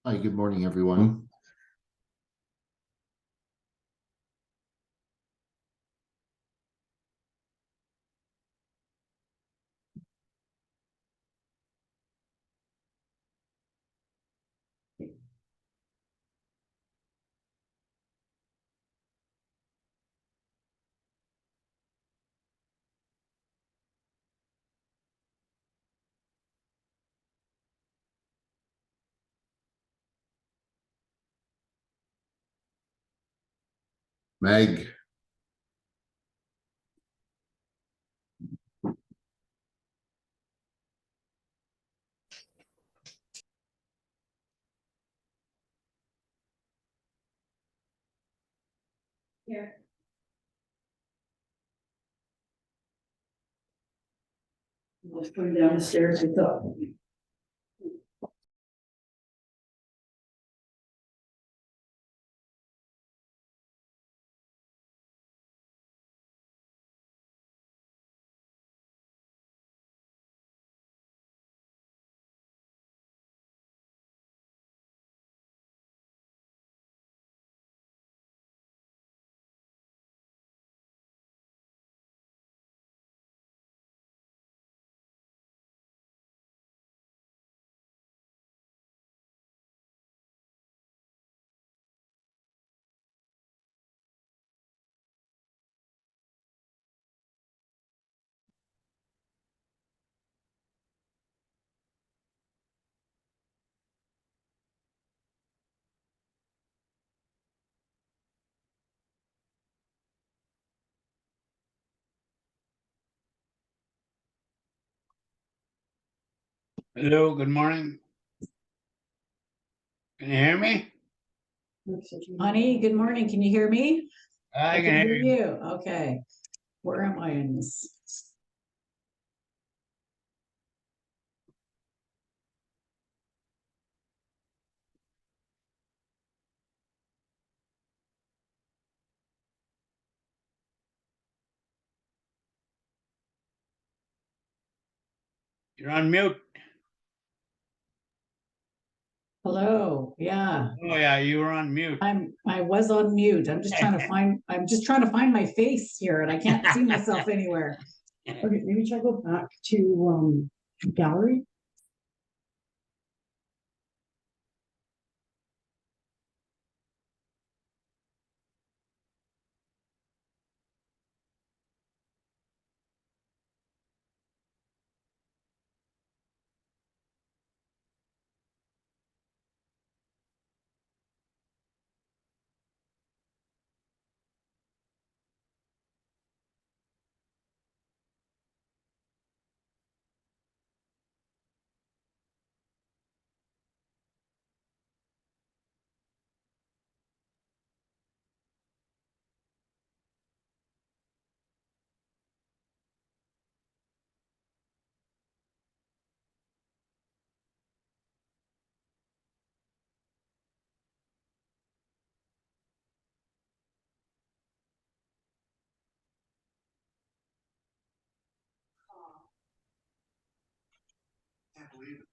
Hi, good morning, everyone. Meg. Here. Let's put him down the stairs, I thought. Hello, good morning. Can you hear me? Honey, good morning. Can you hear me? I can hear you. you. Okay. Where am I in this? You're on mute. Hello. Yeah. Oh yeah, you were on mute. I was on mute. I'm just trying to find my face here and I can't see myself anywhere. Okay, maybe try to go back to gallery. Can't believe it.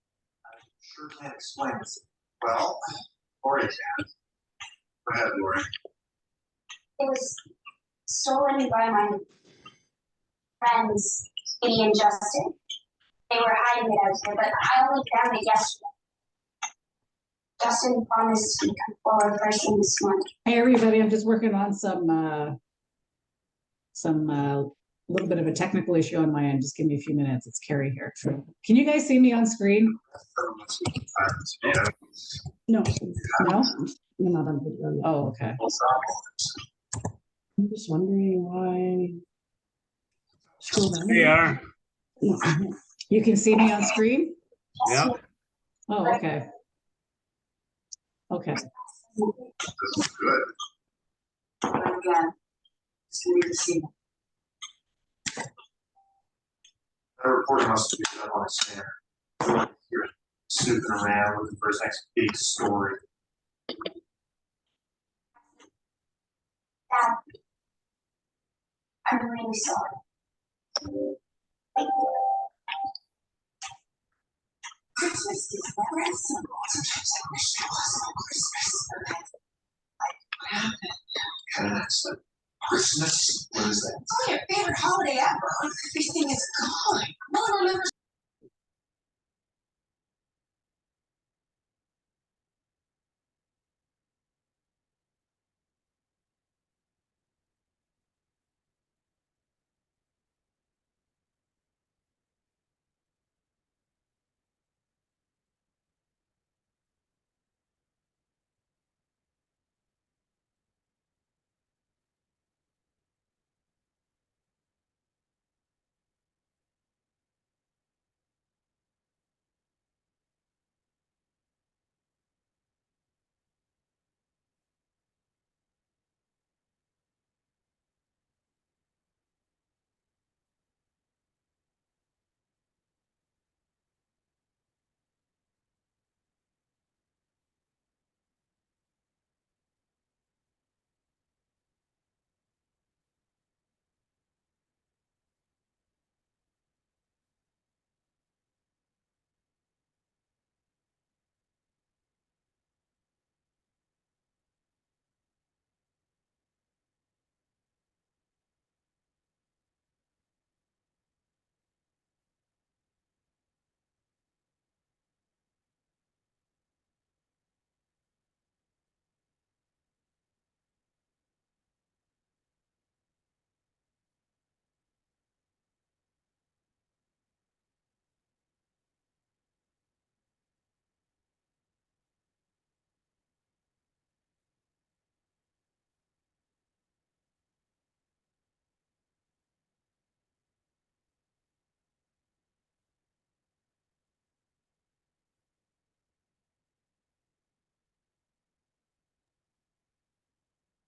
I sure can't explain this. Well, Lori can. Go ahead, Lori. It was stolen by my friends, Kitty and Justin. They were hiding it out here, but I only found it yesterday. Justin promised to come forward first thing this morning. Hey everybody, I'm just working on some little bit of a technical issue on my end. Just give me a few minutes. It's Carrie here. Can you guys see me on screen? Yeah. No. No? You're not on video yet. Oh, okay. I'm just wondering why. Scroll down. We are. You can see me on screen? Yeah. Oh, okay. Okay. This is good. Again, it's weird to see. That reporter must have been up on a scanner. You're snooping around looking for his next big story. Dad, I'm really sorry. Christmas is very simple. Sometimes I wish there was no Christmas. Christmas? What is that? Oh, your favorite holiday ever. Everything is gone. No one remembers.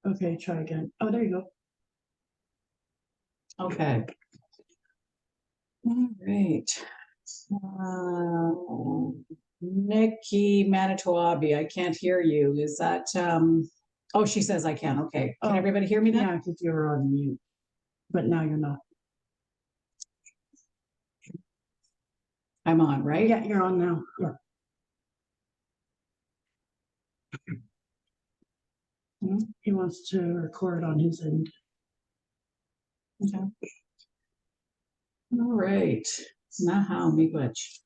Okay, try again. Oh, there you go. Okay. All right. Nikki Manitowoc, I can't hear you. Is that, oh, she says I can. Okay. Can Oh, everybody hear me now? Yeah, because you were on mute, but now you're not. I'm on, right? Yeah, you're on now. Yeah. He wants to record on his end. Okay. All right. Now miigwech.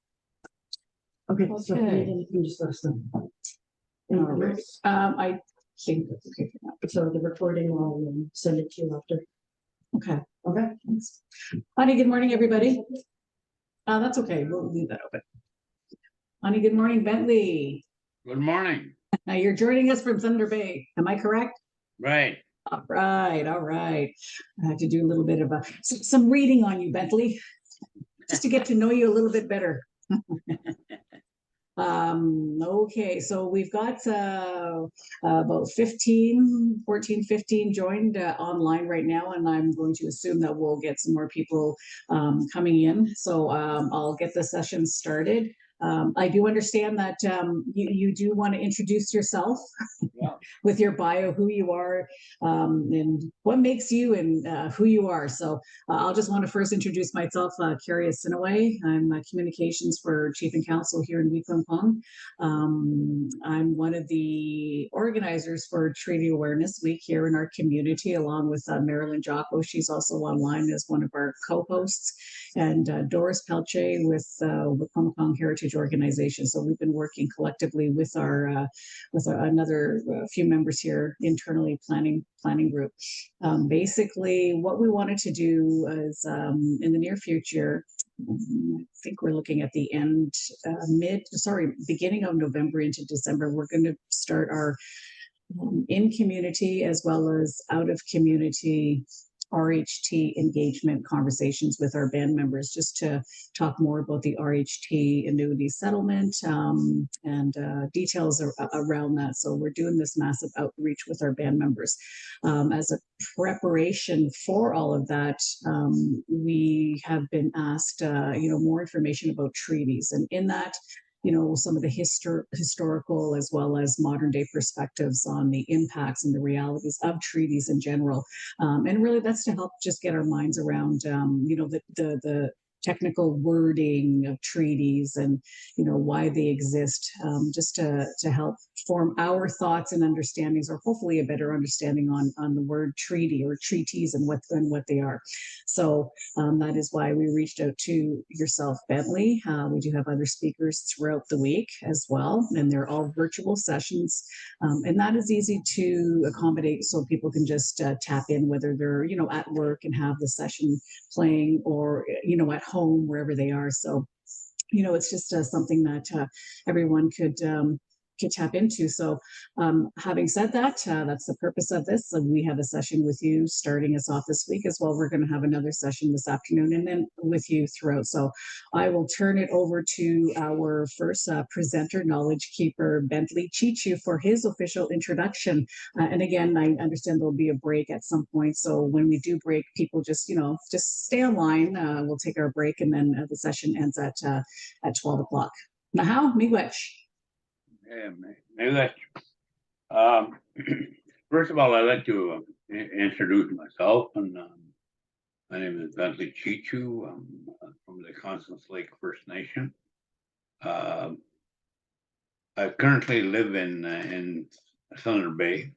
Okay, so if you Okay. need anything, just let us know. All Anything right. else? I think that's okay for now. So the recording, I'll send it to you after. Okay. Okay. Thanks. Honey, good morning, everybody. That's okay. We'll leave that open. Honey, good morning, Bentley. Good morning. Now you're joining us from Thunder Bay. Am I correct? Right. All right, all right. I had to do a little bit of some reading on you, Bentley, just to get to know you a little bit better. Okay, so we've got about 14, 15 joined online right now, and I'm going to assume that we'll get some more people coming in. So I'll get the session started. I do understand that you do want to introduce yourself with your bio, who you are, and what makes you and who you are. So I'll just want to first introduce myself, Carrie Sinaway. I'm communications for Chief and Council here in Wiikwemkoong. I'm one of the organizers for Treaty Awareness Week here in our community, along with Marilyn Jocko. She's also online as one of our co-hosts, and Doris Pelche with Wiikwemkoong Heritage Organization. So we've been working collectively with our another few members here internally planning group. Basically, what we wanted to do is in the near future, I think we're looking at the beginning of November into December, we're going to start our in community as well as out of community RHT engagement conversations with our band members, just to talk more about the RHT annuity settlement and details around that. So we're doing this massive outreach with our band members. As a preparation for all of that, we have been asked, more information about treaties, and in that, some of the historical as well as modern day perspectives on the impacts and the realities of treaties in general. And really that's to help just get our minds around, the technical wording of treaties and, you know, why they exist, just to help form our thoughts and understandings, or hopefully a better understanding on the word treaty or treaties and what they are. So that is why we reached out to yourself, Bentley. We do have other speakers throughout the week as well, and they're all virtual sessions. And that is easy to accommodate, so people can just tap in, whether they're, you know, at work and have the session playing, or, you know, at home, wherever they are. So, you know, it's just something that everyone could tap into. So having said that, that's the purpose of this. So we have a session with you starting us off this week as well. We're going to have another session this afternoon, and then with you throughout. So I will turn it over to our first presenter, knowledge keeper, Bentley Cheechoo, for his official introduction. And again, I understand there'll be a break at some point. So when we do break, people just, you know, just stay online. We'll take our break, and then the session ends at 12 o'clock. Nahau, miigwech. Yeah, maybe first of all, I'd like to introduce myself, and my name is Bentley Cheechoo. I'm from the Constance Lake First Nation. I currently live in Thunder Bay,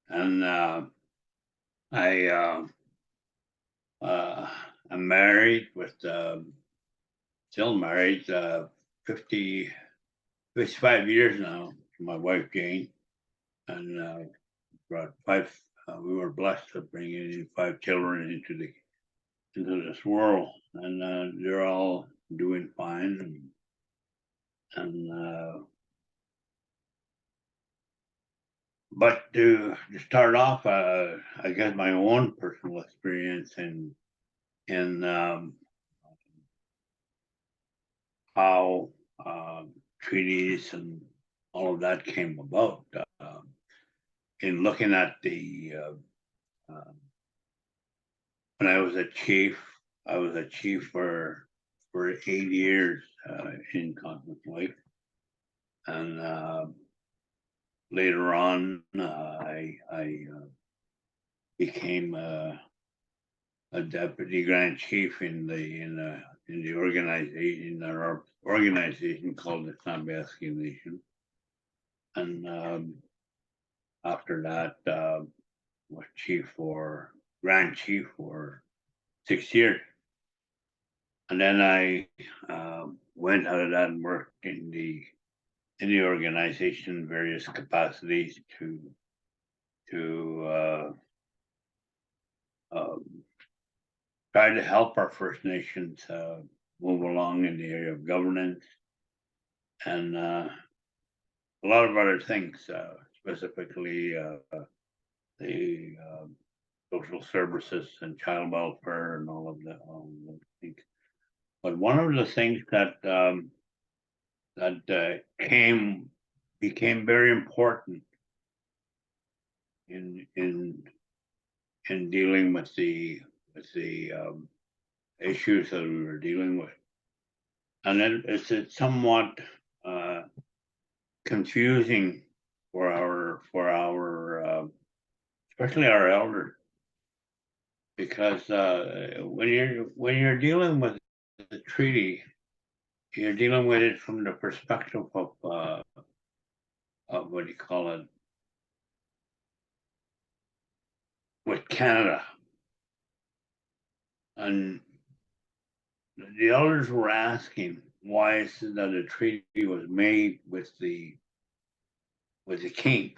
and I'm married with still married 55 years now to my wife Jane, and brought we were blessed to bring in 5 children into this world, and they're all doing fine. But to start off, I guess my own personal experience in how treaties and all of that came about. In looking at the when I was a chief for 8 years in Constance Lake, and later on I became a deputy grand chief in the organization, our organization called the Sambaski Nation, and after that was grand chief for 6 years, and then I went out of that and worked in the organization in various capacities to try to help our First Nations move along in the area of governance, and a lot of other things, specifically the social services and child welfare and all of those things. But one of the things that became very important in dealing with the issues that we were dealing with, and then it's somewhat confusing for our especially our elders, because when you're dealing with the treaty, you're dealing with it from the perspective of what do you call it, with Canada. And the elders were asking why is it that a treaty was made with the king?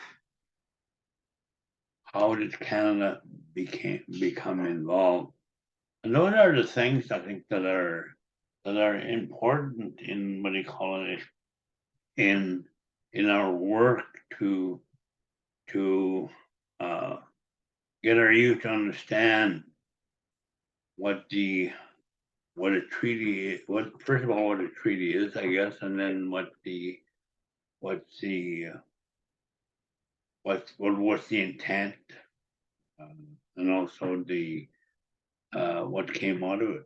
How did Canada become involved? And those are the things I think that are important in what do you call it, in our work to get our youth to understand what a treaty is, first of all what a treaty is, I guess, and then what's the intent, and also the what came out of it,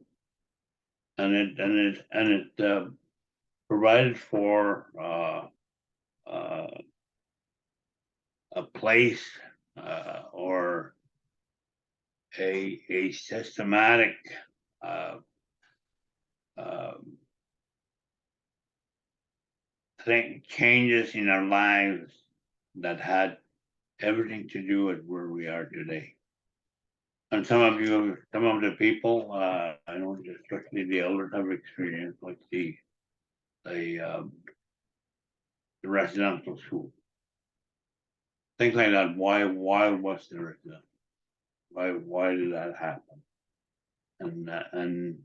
and it provided for a place or a systematic changes in our lives that had everything to do with where we are today. And some of the people, I know, especially the elders, have experienced, like the residential school, things like that. Why was there that? Why did that happen? And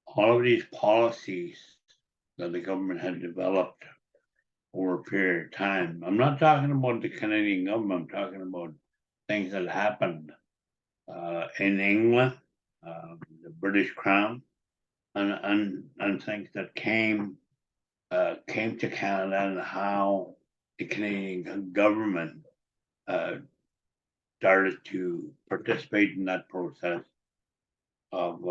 all of these policies that the government had developed over a period of time. I'm not talking about the Canadian government. I'm talking about things that happened in England, the British Crown, and things that came to Canada, and how the Canadian government started to participate in that process of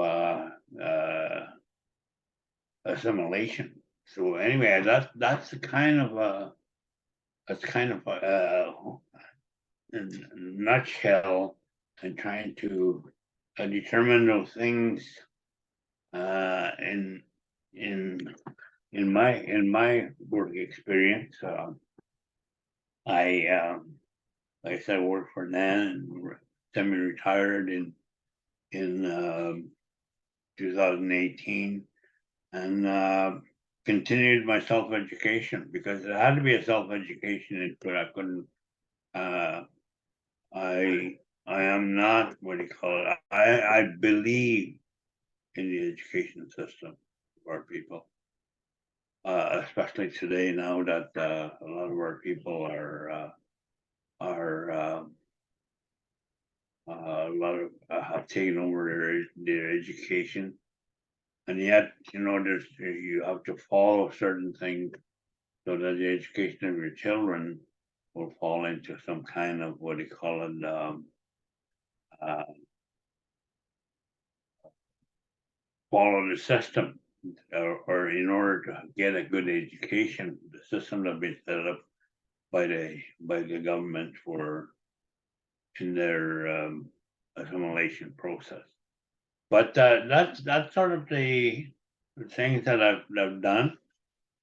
assimilation. So anyway, that's kind of in a nutshell, and trying to determine those things in my work experience. I like I said, worked for NAN and semi-retired in 2018, and continued my self-education, because it had to be a self-education. I couldn't. I am not, what do you call it? I believe in the education system of our people, especially today, now that a lot of our people are a lot of have taken over their education, and yet, you know, you have to follow certain things so that the education of your children will fall into some kind of, what do you call it, follow the system, or in order to get a good education, the system that been set up by the government in their assimilation process. But that's sort of the things that I've done.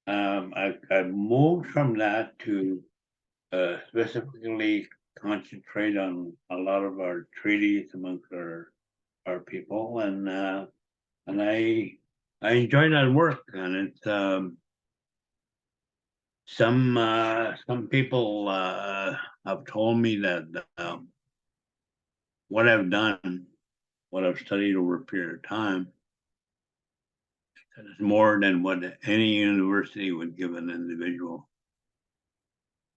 I've moved from that to specifically concentrate on a lot of our treaties amongst our people, and I enjoy that work. And it's some people have told me that what I've done, what I've studied over a period of time, is more than what any university would give an individual.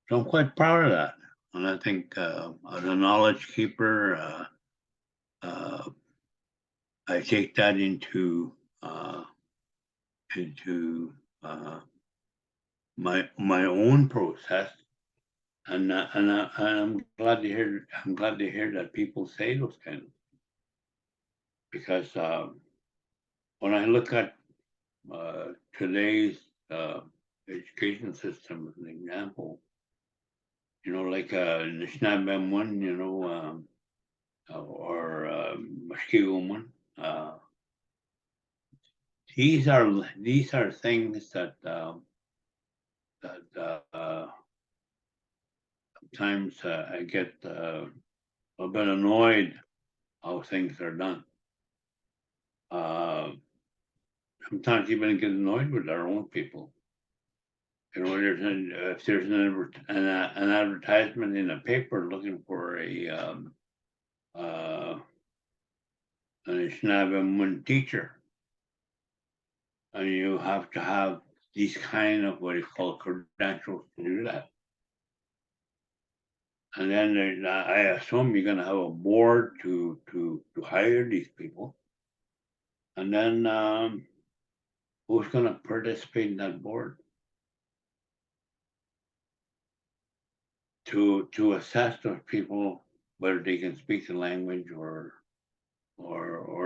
So I'm quite proud of that. And I think as a knowledge keeper, I take that into my own process, and I'm glad to hear. I'm glad to hear that people say those kind of things, because when I look at today's education system as an example, you know, like Nishnabem one, you know, or Muskego one. These are things that sometimes I get a bit annoyed how things are done. Sometimes even get annoyed with our own people. You know, if there's an advertisement in a paper looking for an Anishinaabe teacher, and you have to have these kind of what you call credentials to do that. And then I assume you're going to have a board to hire these people, and then who's going to participate in that board to assess those people whether they can speak the language or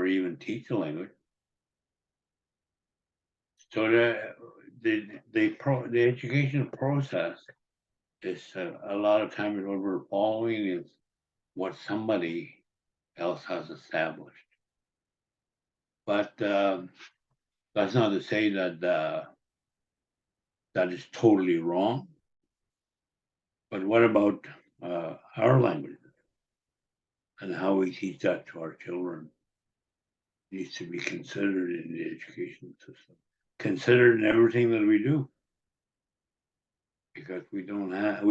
even teach the language. So the education process is a lot of times what we're following is what somebody else has established. But That's not to say that that is totally wrong. But what about our language and how we teach that to our children? Needs to be considered in the education system, considered in everything that we do, because we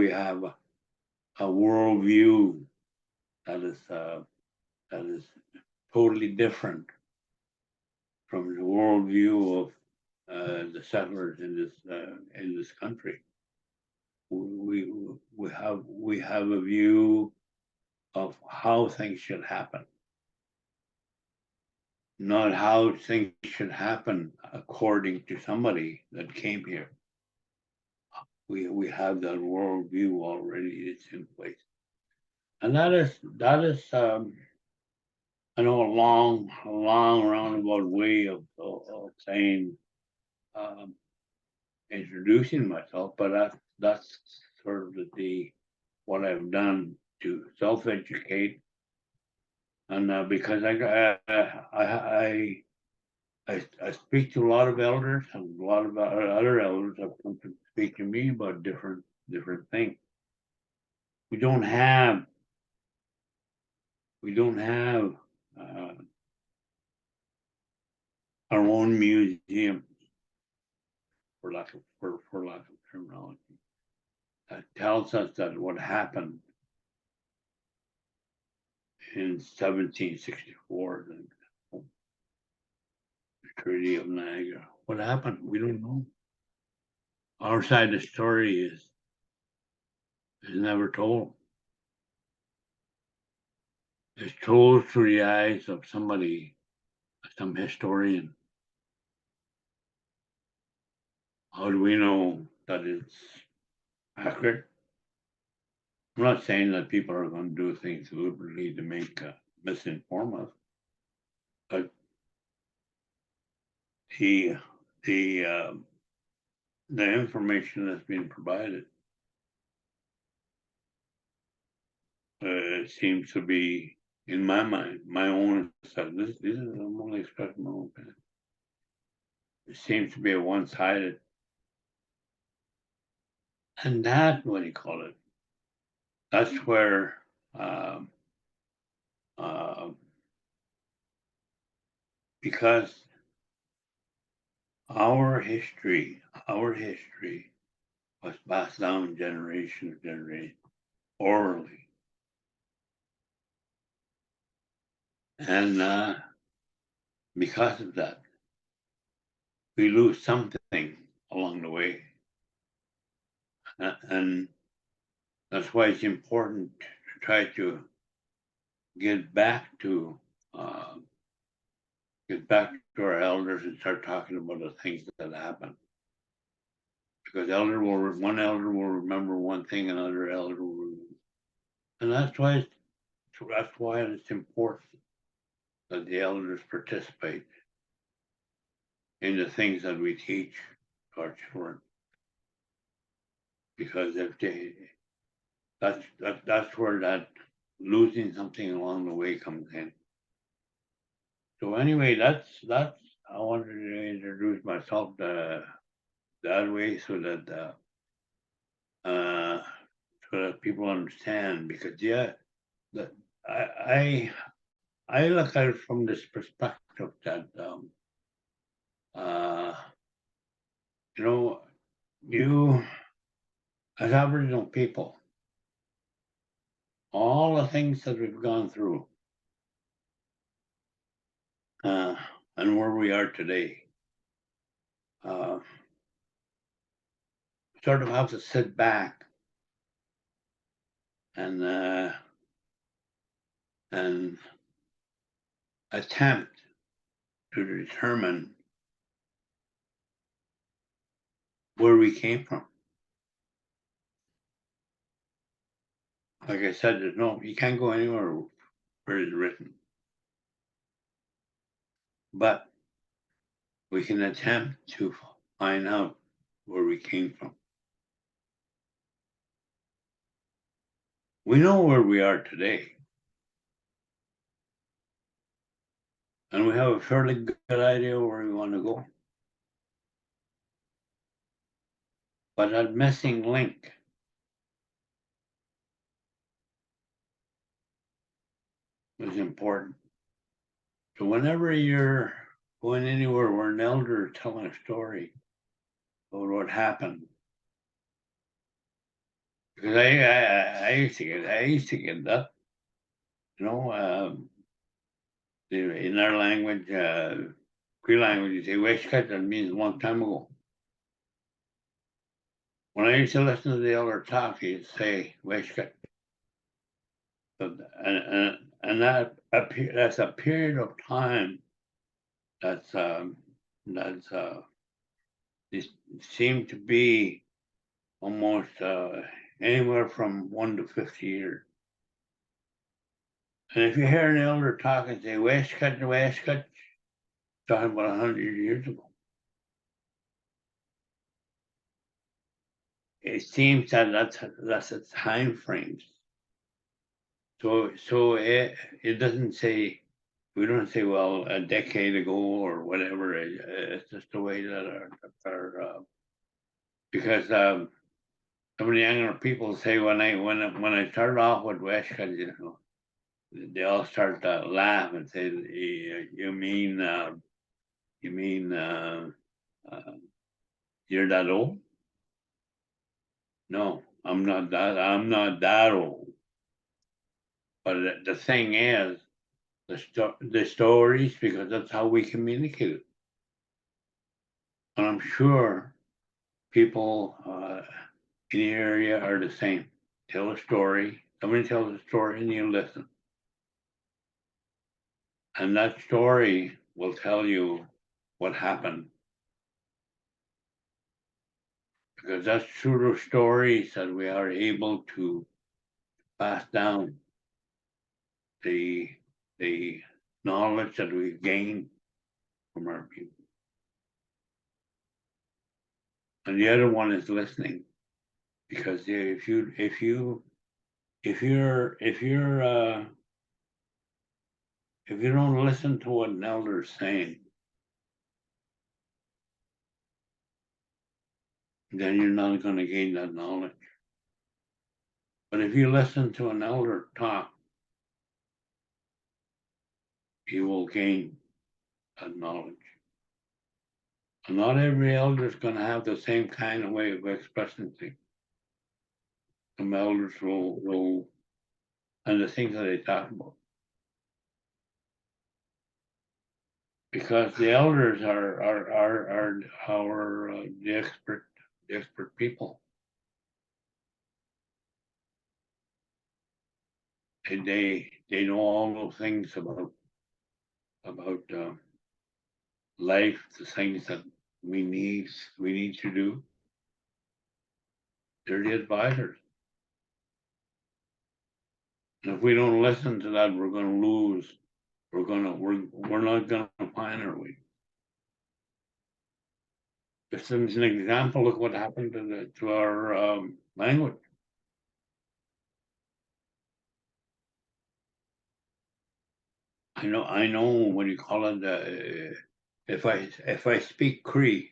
have a worldview that is totally different from the worldview of the settlers in this country. We have a view of how things should happen, not how things should happen according to somebody that came here. We have that worldview already. It's in place, and that is I know a long roundabout way of saying introducing myself, but that's sort of what I've done to self-educate, and because I speak to a lot of elders, and a lot of other elders have come to speak to me about different things. We don't have our own museum, for lack of terminology, that tells us that what happened in 1764, the Treaty of Niagara. What happened? We don't know. Our side of the story is never told. It's told through the eyes of somebody, some historian. How do we know that it's accurate? I'm not saying that people are going to do things deliberately to make misinform us, but the information that's being provided seems to be, in my mind, my own. This is I'm only expressing my own opinion. It seems to be a one-sided, and that, what do you call it? That's where because our history was passed down generation to generation orally, and because of that, we lose something along the way, and that's why it's important to try to get back to our elders and start talking about the things that happened. Because one elder will remember one thing, another elder will remember. And that's why it's important that the elders participate in the things that we teach our children. Because that's where that losing something along the way comes in. So anyway, that's I wanted to introduce myself that way so that people understand, because that I look at it from this perspective that you as Aboriginal people, all the things that we've gone through and where we are today, sort of have to sit back and attempt to determine where we came from. Like I said, you can't go anywhere where it's written, but we can attempt to find out where we came from. We know where we are today, and we have a fairly good idea where we want to go. But that missing link is important. So whenever you're going anywhere where an elder is telling a story about what happened, because I used to get that, you know, in our language, Cree language, you say "Weshkat," that means a long time ago. When I used to listen to the elder talk, he'd say "Weshkat," and that's a period of time that's it seemed to be almost anywhere from 1 to 50 years. And if you hear an elder talk and say "Weshkat, Weshkat," talking about 100 years ago, it seems that that's a time frame. So it doesn't say, we don't say, well, a decade ago or whatever. It's just the way that our because some of the younger people say when I started off with Weshkat, you know, they all start to laugh and say, you mean you're that old? No, I'm not that old. But the thing is, the stories, because that's how we communicate. And I'm sure people in the area are the same. Tell a story, somebody tells a story and you listen. And that story will tell you what happened. Because that's through the stories that we are able to pass down the knowledge that we've gained from our people. And the other one is listening, because if you don't listen to what an elder is saying, then you're not going to gain that knowledge. But if you listen to an elder talk, you will gain that knowledge. And not every elder is going to have the same kind of way of expressing things. Some elders will, and the things that they talk about. Because the elders are the expert people. And they know all those things about life, the things that we need to do. They're the advisors. And if we don't listen to that, we're going to lose. We're not going to find our way. Just as an example, look what happened to our language. I know what you call it. If I speak Cree,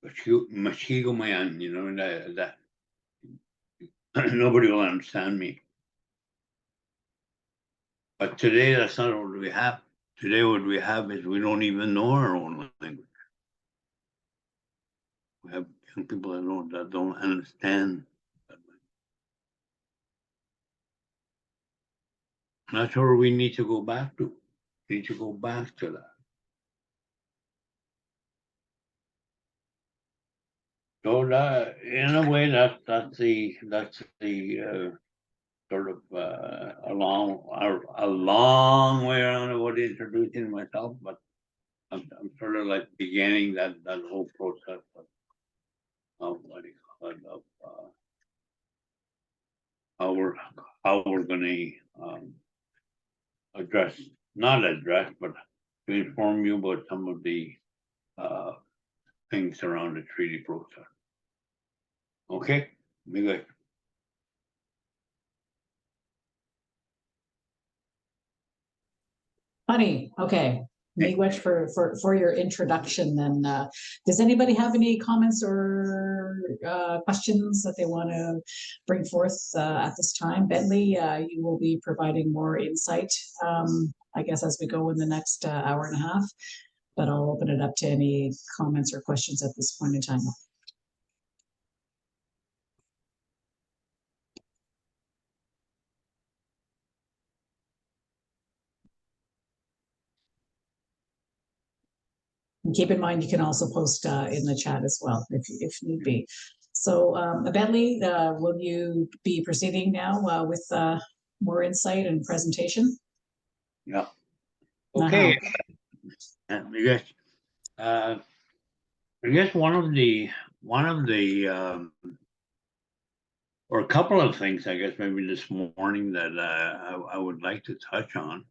Machigomayan, you know, that nobody will understand me. But today, that's not what we have. Today, what we have is we don't even know our own language. We have young people that don't understand. And that's where we need to go back to. We need to go back to that. So that, in a way, that's the sort of a long way around about introducing myself, but I'm sort of like beginning that whole process of what do you call it, of how we're going to not address, but to inform you about some of the things around the treaty process. Okay, be good. Honey, okay. Miigwech, for your introduction. Then, does anybody have any comments or questions that they want to bring forth at this time? Bentley, you will be providing more insight, I guess, as we go in the next hour and a half. But I'll open it up to any comments or questions at this point in time. And keep in mind, you can also post in the chat as well, if need be. So, Bentley, will you be proceeding now with more insight and presentation? Yeah. Okay. I guess one of the or a couple of things, I guess, maybe this morning that I would like to touch on.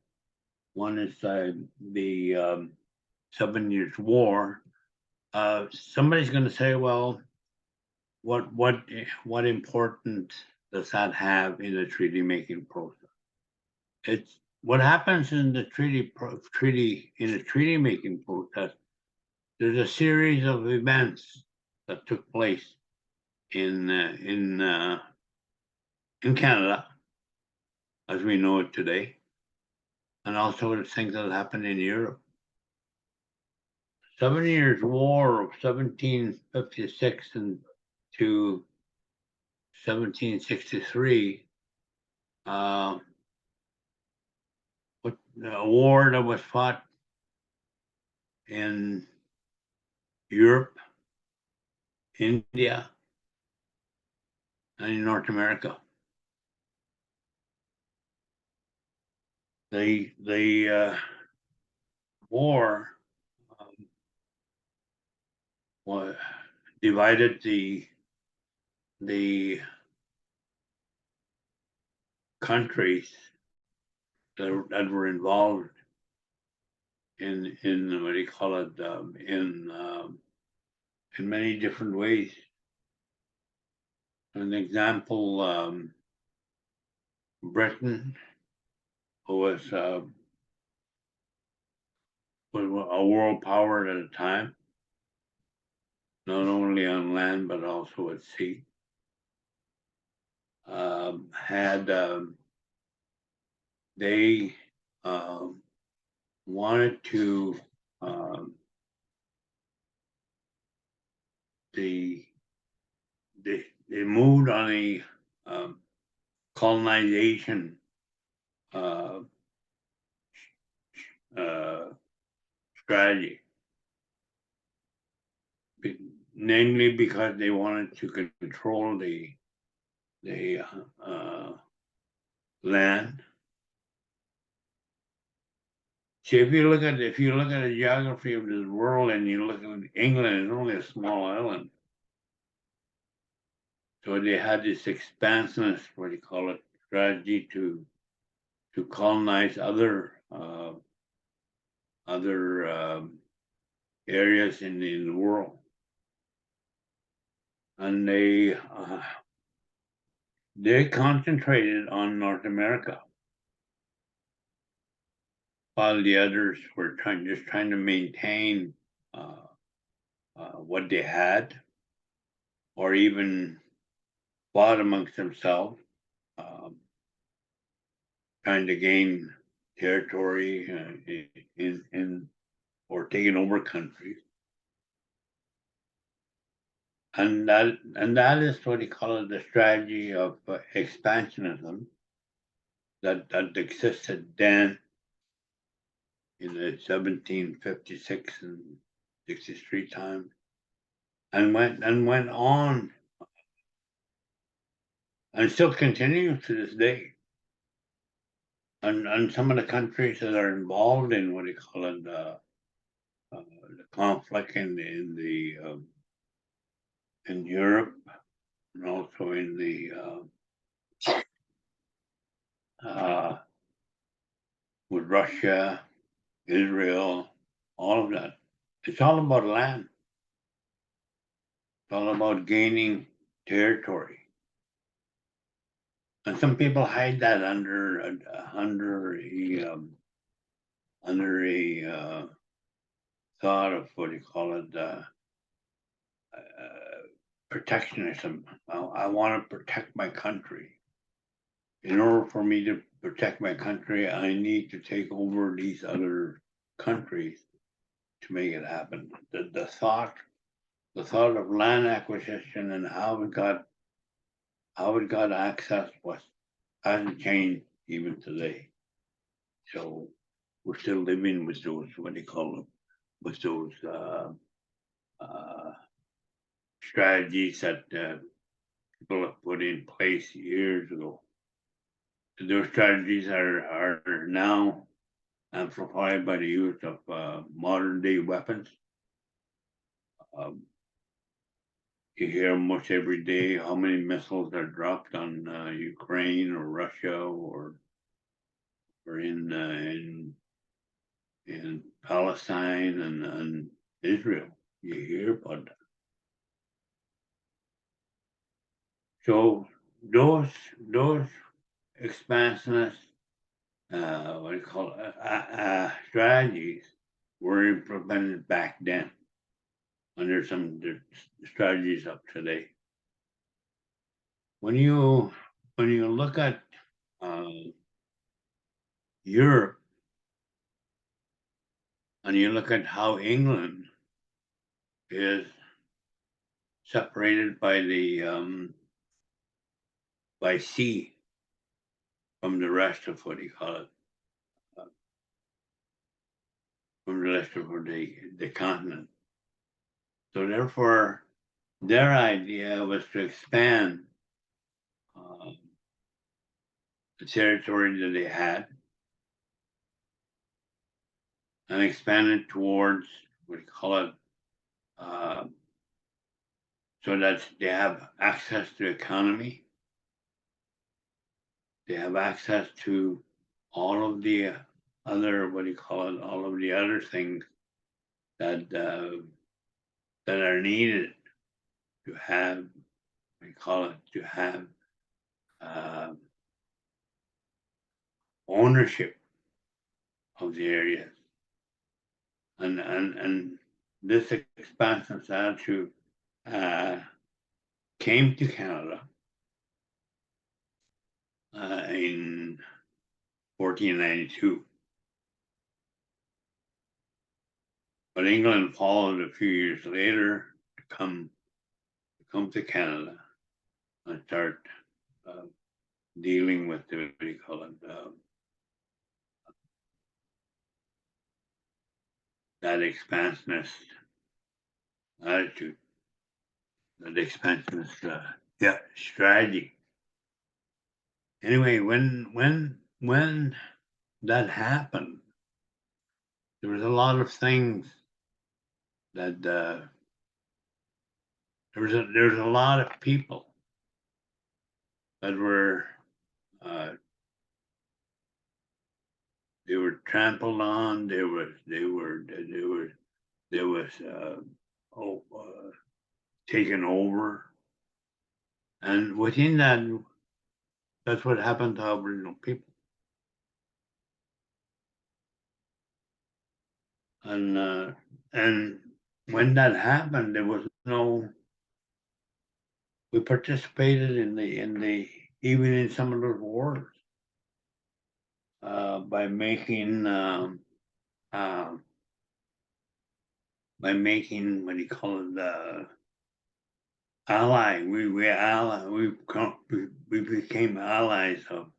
One is the 7 Years' War. Somebody's going to say, well, what importance does that have in the treaty making process? It's what happens in the treaty making process. There's a series of events that took place in Canada, as we know it today, and also the things that happened in Europe. 7 Years' War of 1756 to 1763, a war that was fought in Europe, India, and in North America. The war divided the countries that were involved in what do you call it, in many different ways. An example, Britain, who was a world power at a time, not only on land but also at sea, they wanted to they moved on a colonization strategy, namely because they wanted to control the land. See, if you look at the geography of this world and you look at England, it's only a small island. So they had this expansionist, what do you call it, strategy to colonize other areas in the world, and they concentrated on North America, while the others were just trying to maintain what they had, or even fought amongst themselves, trying to gain territory in or taking over countries. And that is what you call it, the strategy of expansionism that existed then in the 1756 and 63 time, and went on, and still continues to this day. And some of the countries that are involved in what you call it, the conflict in Europe, and also in the with Russia, Israel, all of that. It's all about land. It's all about gaining territory. And some people hide that under under a thought of what do you call it, protectionism. I want to protect my country. In order for me to protect my country, I need to take over these other countries to make it happen. The thought of land acquisition and how it got access hasn't changed even today. So we're still living with those, what do you call them, with those strategies that people have put in place years ago. Those strategies are now amplified by the use of modern day weapons. You hear almost every day how many missiles are dropped on Ukraine or Russia or in Palestine and Israel. You hear about that. So those expansionist, what do you call it, strategies were implemented back then under some strategies of today. When you look at Europe and you look at how England is separated by the by sea from the rest of what do you call it, from the rest of the continent. So therefore, their idea was to expand the territory that they had and expand it towards what do you call it, so that they have access to economy. They have access to all of the other, what do you call it, all of the other things that that are needed to have, what do you call it, to have ownership of the areas. And this expansion statute came to Canada in 1492. But England followed a few years later to come to Canada and start dealing with the, what do you call it, that expansionist attitude, that expansionist strategy. Anyway, when that happened, there was a lot of things that there was a lot of people that were they were trampled on. There was taken over, and within that, that's what happened to Aboriginal people. And when that happened, there was no. We participated in the even in some of those wars by making what do you call it, ally. We became allies of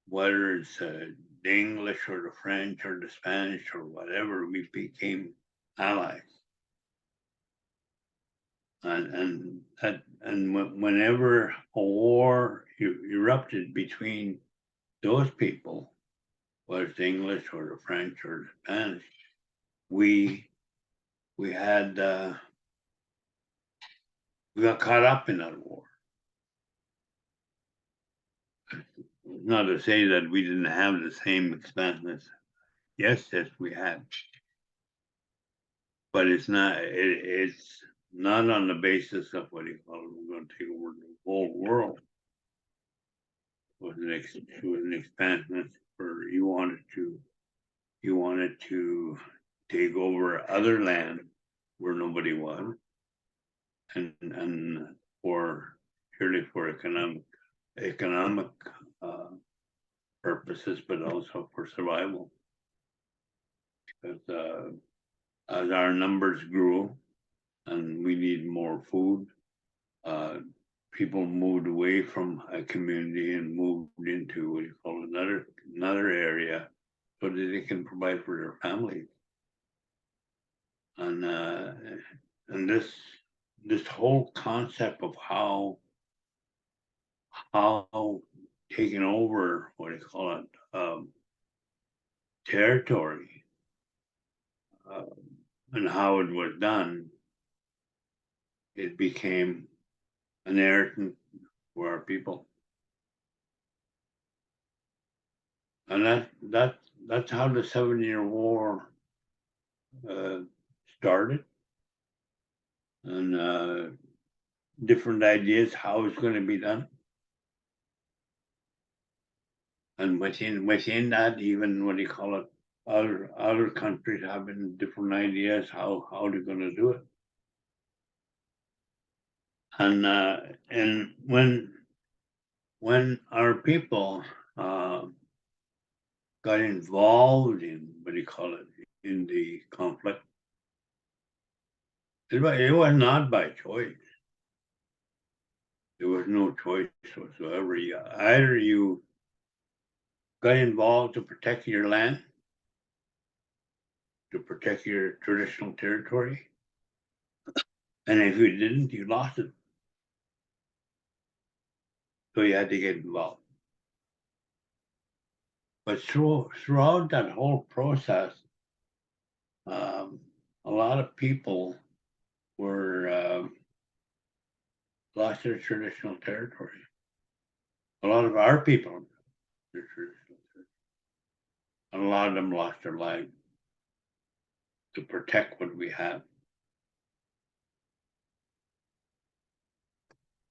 whether it's the English or the French or the Spanish or whatever. We became allies. And whenever a war erupted between those people, whether it's the English or the French or the Spanish, we got caught up in that war. Not to say that we didn't have the same expansiveness. Yes, we had, but it's not on the basis of what do you call it, we're going to take over the whole world. It was an expansion for you wanted wanted to take over other land where nobody was, and for purely for economic purposes, but also for survival. Because as our numbers grew and we need more food, people moved away from a community and moved into what you call another area so that they can provide for their families. And this whole concept of how taking over what do you call it territory and how it was done, it became an inheritance for our people. And that's how the 7-Year War started, and different ideas how it's going to be done. And within that, even what do you call it, other countries having different ideas how they're going to do it. And when our people got involved in what do you call it, in the conflict, it was not by choice. There was no choice whatsoever. Either you got involved to protect your land, to protect your traditional territory, and if you didn't, you lost it. So you had to get involved. But throughout that whole process, a lot of people were lost their traditional territory. A lot of our people, their traditional territory, and a lot of them lost their lives to protect what we have.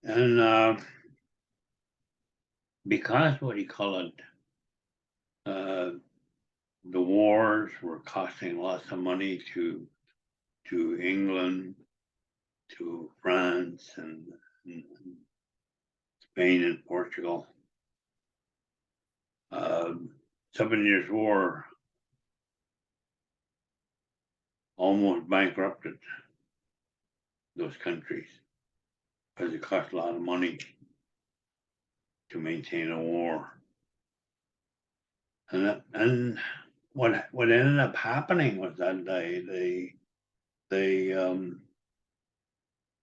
And because what do you call it, the wars were costing lots of money to England, to France, and Spain and Portugal. 7 Years War almost bankrupted those countries because it cost a lot of money to maintain a war. And what ended up happening was that they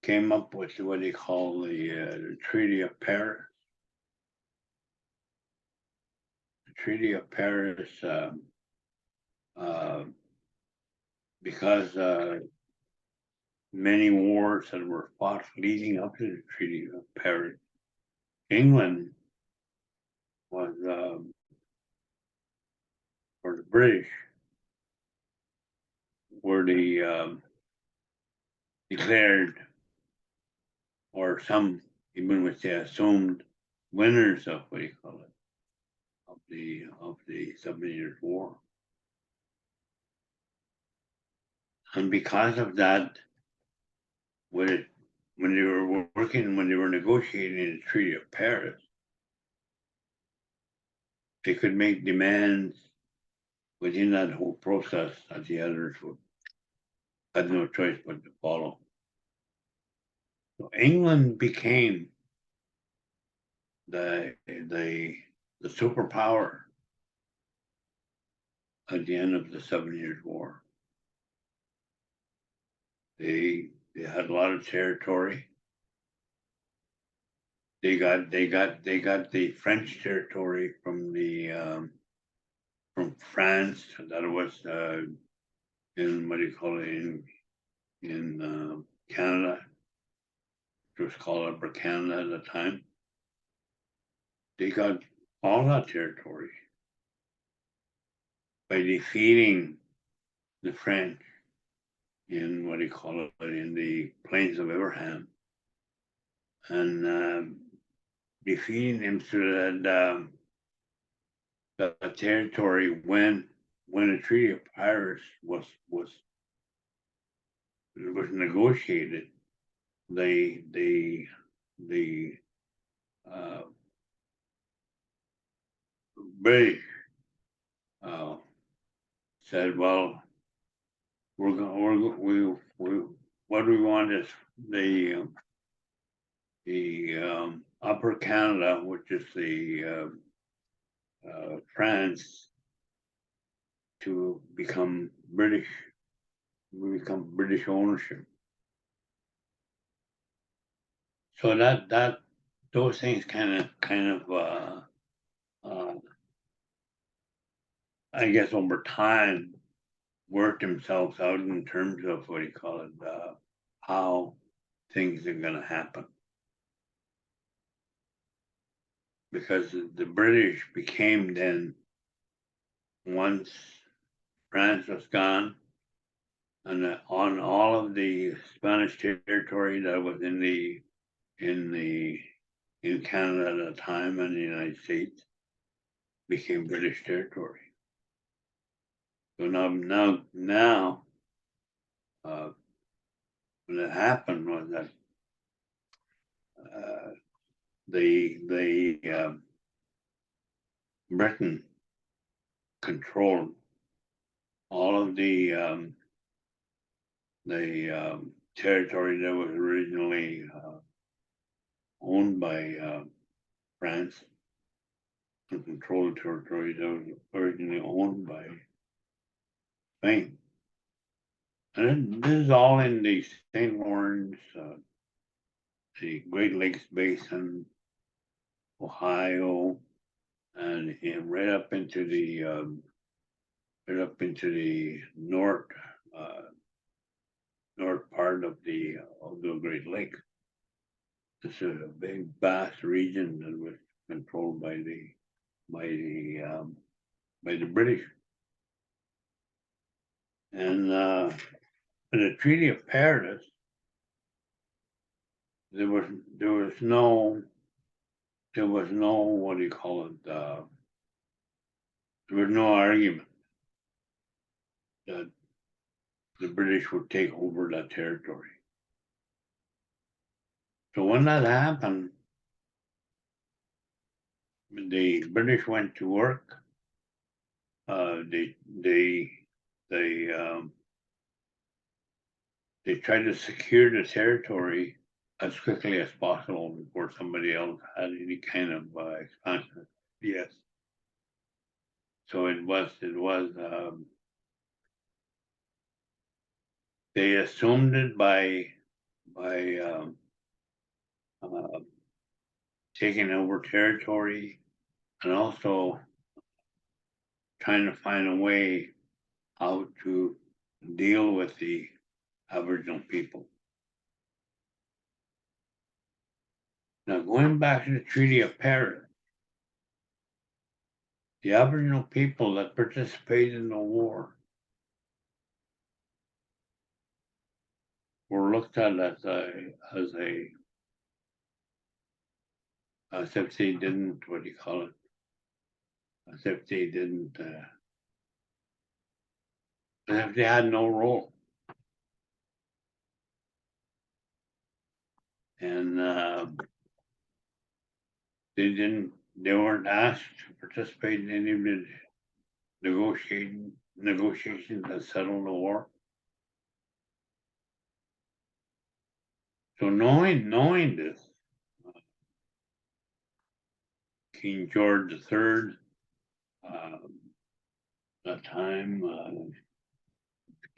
came up with what they call the Treaty of Paris. The Treaty of Paris, because many wars that were fought leading up to the Treaty of Paris, England was for the British were the declared, or some even would say assumed, winners of what do you call it, of the 7 Years War. And because of that, when they were negotiating the Treaty of Paris, they could make demands within that whole process that the others had no choice but to follow. So England became the superpower at the end of the 7 Years War. They had a lot of territory. They got the French territory from France. That was in what do you call it, in Canada. It was called Upper Canada at the time. They got all that territory by defeating the French in what do you call it, in the Plains of Abraham, and defeating them so that the territory went when the Treaty of Paris was negotiated, the British said, well, what we want is the Upper Canada, which is the France, to become British ownership. So that those things kind of I guess over time worked themselves out in terms of what do you call it, how things are going to happen. Because the British became then, once France was gone, and on all of the Spanish territory that was in Canada at the time and the United States became British territory. So now, when it happened was that Britain controlled all of the territory that was originally owned by France, and controlled the territory that was originally owned by Spain. And this is all in the St. Lawrence, the Great Lakes Basin, Ohio, and right up into the north part of the Great Lake. This is a big, vast region that was controlled by the British. And the Treaty of Paris, there was no what do you call it? There was no argument that the British would take over that territory. So when that happened, the British went to work. They tried to secure the territory as quickly as possible before somebody else had any kind of expansion. Yes. So it was. They assumed it by taking over territory, and also trying to find a way how to deal with the Aboriginal people. Now, going back to the Treaty of Paris, the Aboriginal people that participated in the war were looked at as if they didn't, what do you call it? As if they didn't, as if they had no role. And they weren't asked to participate in any of the negotiations that settled the war. So knowing this, King George III, that time,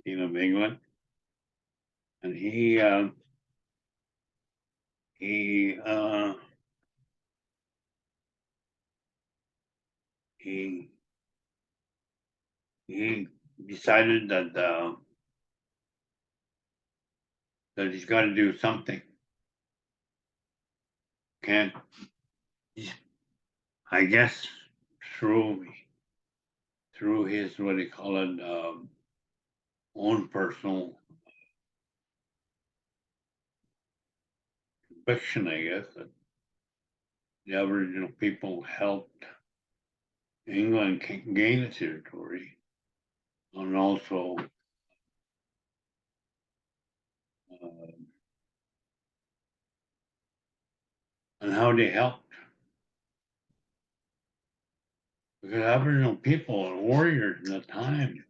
King of England, and he decided that he's got to do something. Can't, I guess, through his, what do you call it, own personal conviction, I guess, that the Aboriginal people helped England gain the territory. also and how they helped. Because Aboriginal people and warriors in the time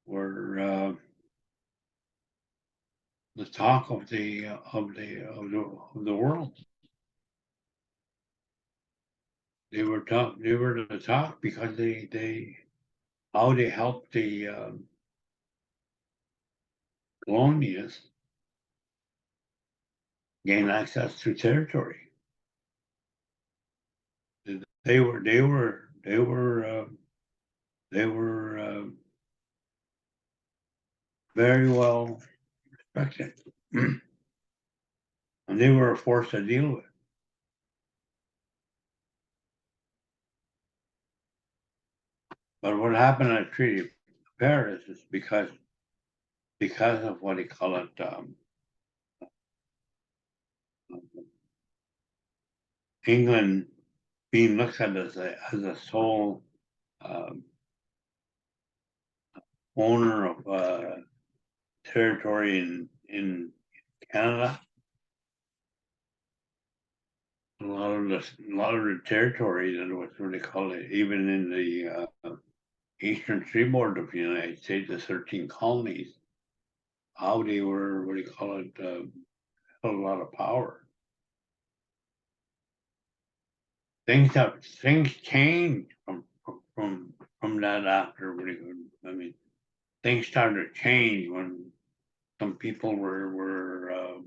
were the talk of the world. They were the talk because how they helped the colonialists gain access to territory. They were very well respected, and they were a force to deal with. But what happened at Treaty of Paris is because of what they call it, England being looked at as a sole owner of territory in Canada. A lot of the territory that was what they call it, even in the eastern seaboard of the United States, the 13 colonies, how they were what do you call it, a lot of power. Things changed from that after. I mean, things started to change when some people were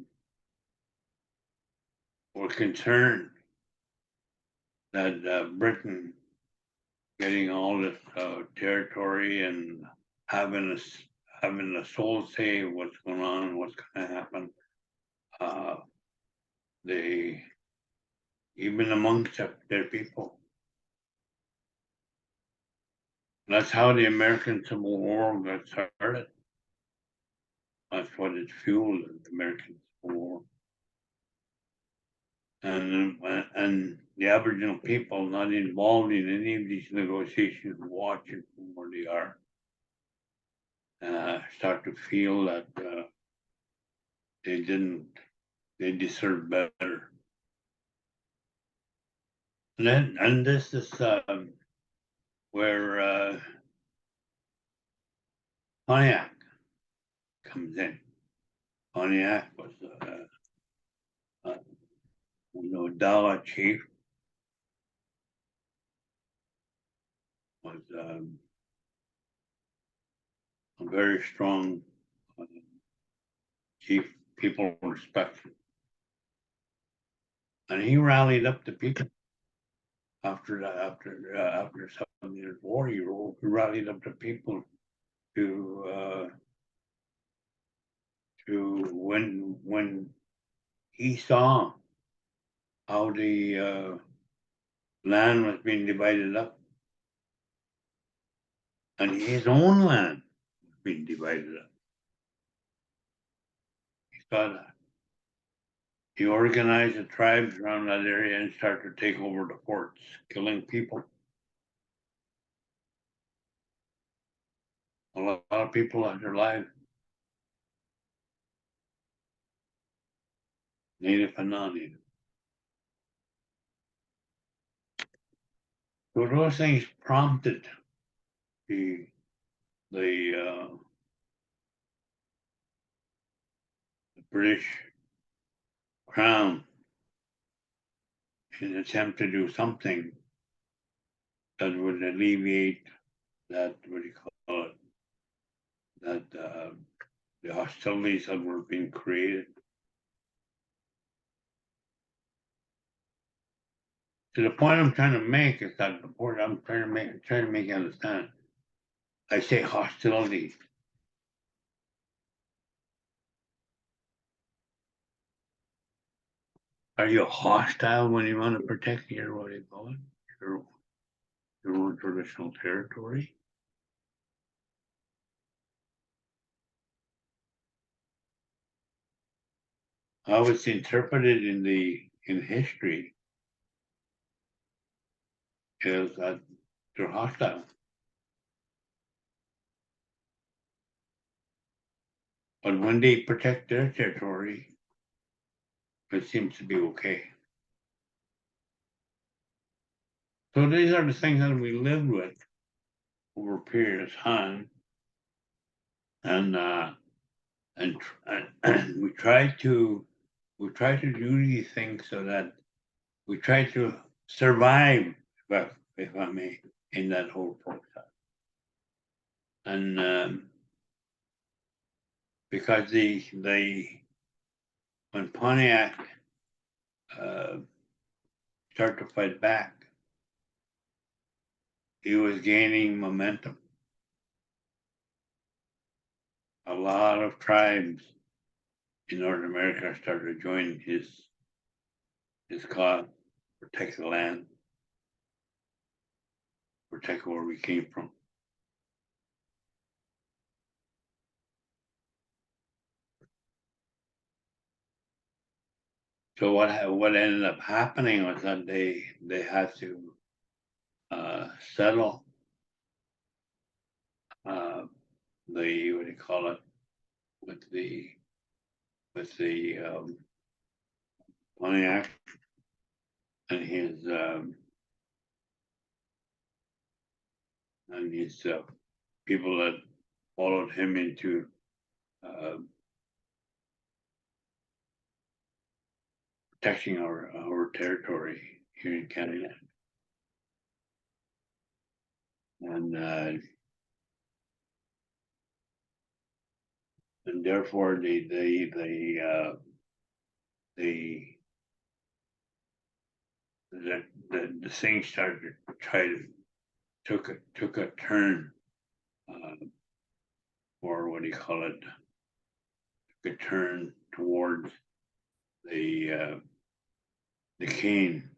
concerned that Britain getting all this territory and having a sole say what's going on, what's going to happen. They even amongst their people. That's how the American Civil War got started. That's what it fueled, the American Civil War. And the Aboriginal people not involved in any of these negotiations, watching from where they are, start to feel that they deserve better. And this is where Pontiac comes in. Pontiac was Dawa chief, was a very strong chief, people respected. And he rallied up the people after 7 years war. He rallied up the people to when he saw how the land was being divided up, and his own land was being divided up. He saw that. He organized the tribes around that area and started to take over the forts, killing people. A lot of people lost their lives. Native and non-native. So those things prompted the British Crown in an attempt to do something that would alleviate that, what do you call it, that the hostilities that were being created. So the point I'm trying to make is that the point I'm trying to make you understand. I say hostility. Are you hostile when you want to protect your, what do you call it, your own traditional territory? How it's interpreted in history is that they're hostile. But when they protect their territory, it seems to be okay. So these are the things that we lived with over a period of time, and we try to do these things so that we try to survive, if I may, in that whole process. And because when Pontiac started to fight back, he was gaining momentum. A lot of tribes in North America started to join his cause, protect the land, protect where we came from. So what ended up happening was that they had to settle the, what do you call it, with the Pontiac and his people that followed him into protecting our territory here in Canada. And therefore the thing started to took a turn or what do you call it? Took a turn towards the King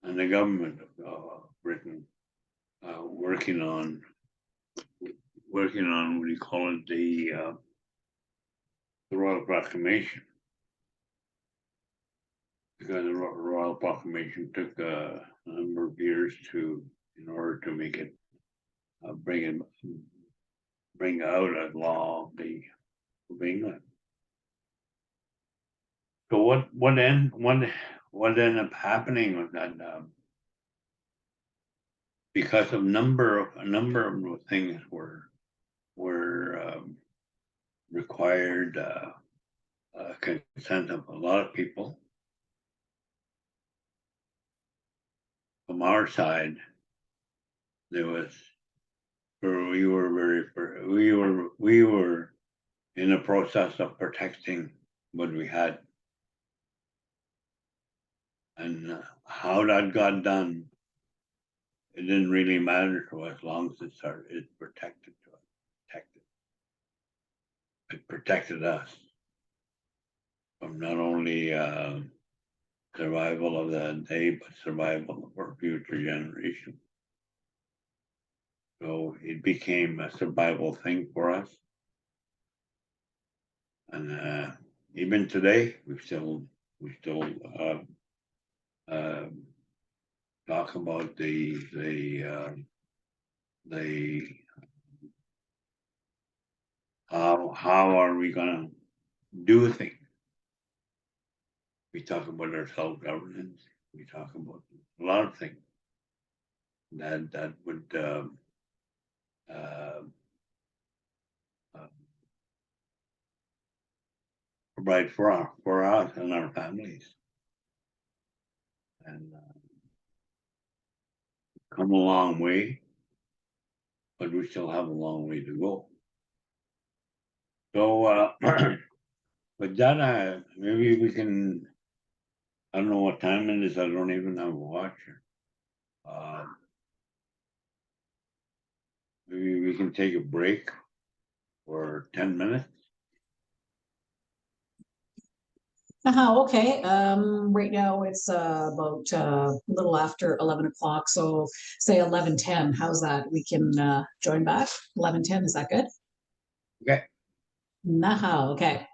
and the government of Britain working on what do you call it, the Royal Proclamation, because the Royal Proclamation took a number of years in order to make it bring out a law of England. So what ended up happening was that because a number of things were required consent of a lot of people. From our side, we were in the process of protecting what we had, and how that got done, it didn't really matter to us as long as it protected us. It protected us from not only survival of that day, but survival of our future generation. So it became a survival thing for us. And even today, we still talk about how are we gonna do things. We talk about our self-governance. We talk about a lot of things that would provide for us and our families, and come a long way, but we still have a long way to go. So with that, maybe we can. I don't know what time it is. I don't even have a watch. Maybe we can take a break for 10 minutes. Okay. Right now it's about a little after 11 o'clock. So say 11:10. How's that? We can join back. 11:10. Is that good? Okay. Okay.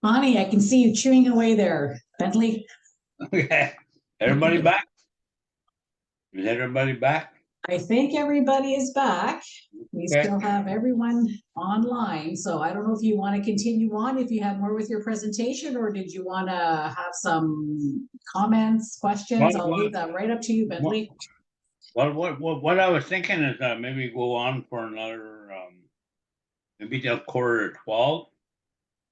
Bonnie, I can see you chewing away there. Bentley, Okay, everybody back? Is everybody back? I think everybody is back. We Okay. still have everyone online, so I don't know if you want to continue on, if you have more with your presentation, or did you want to have some comments, questions? I'll leave that right up to you, Bentley. Well, what I was thinking is maybe go on for another, maybe till 11:45,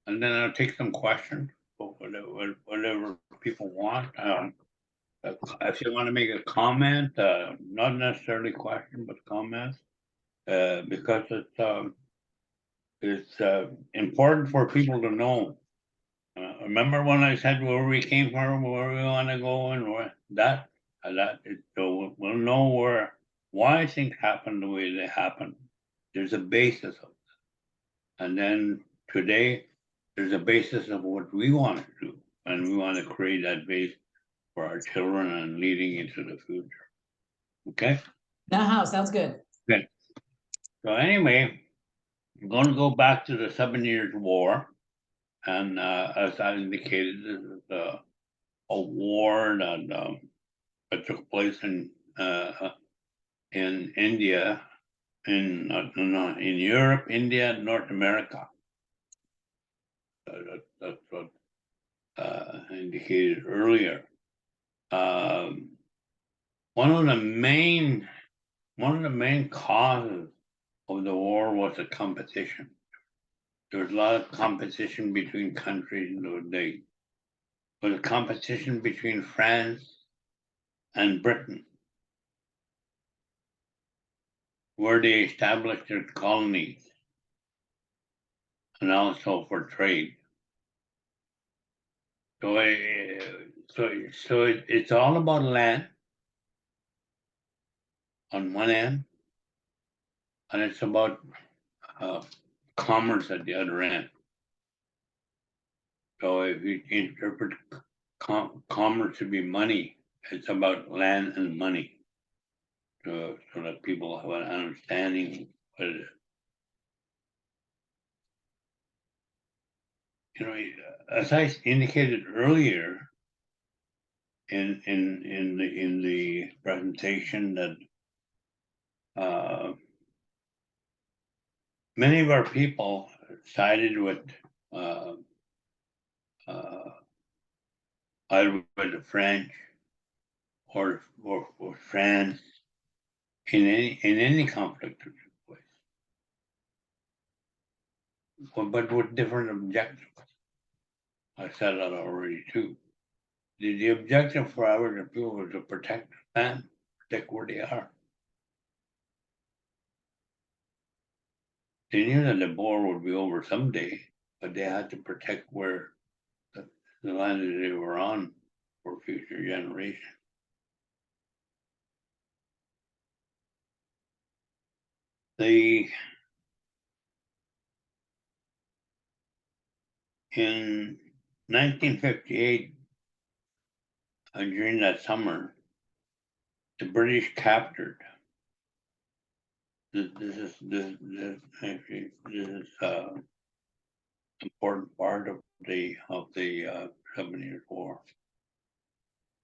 and then I'll take some questions, whatever people want. If you want to make a comment, not necessarily question, but comment, because it's important for people to know. Remember when I said where we came from, where we want to go, and so we'll know why things happen the way they happen. There's a basis of it. And then today, there's a basis of what we want to do, and we want to create that base for our children and leading into the future. Okay? Sounds good. Good. So anyway, I'm going to go back to the 7 Years' War. And as I indicated, this is a war that took place in India, in Europe, India, North America. That's what I indicated earlier. One of the main causes of the war was the competition. There was a lot of competition between countries in those days. There was a competition between France and Britain, where they established their colonies and also for trade. So it's all about land on one end, and it's about commerce at the other end. So if you interpret commerce to be money, it's about land and money, so that people have an understanding what it is. You know, as I indicated earlier in the presentation, that many of our people sided with either with the French or France in any conflict that took place, but with different objectives. I said that already too. The objective for Aboriginal people was to protect the land, protect where they are. They knew that the war would be over someday, but they had to protect where the land that they were on for future generations. In 1958, during that summer, the British captured. This is important part of the 7 Years' War.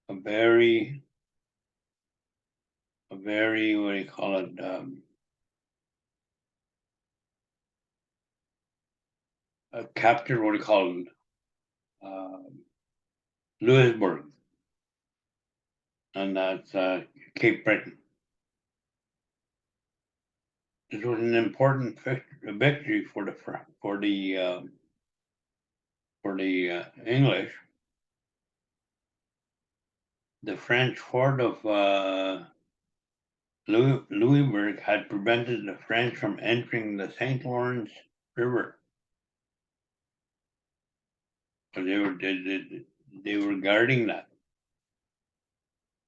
A very what do you call it? Captured, what do you call it? Louisburg, and that's Cape Breton. This was an important victory for the English. The French fort of Louisburg had prevented the French from entering the St. Lawrence River. So they were guarding that.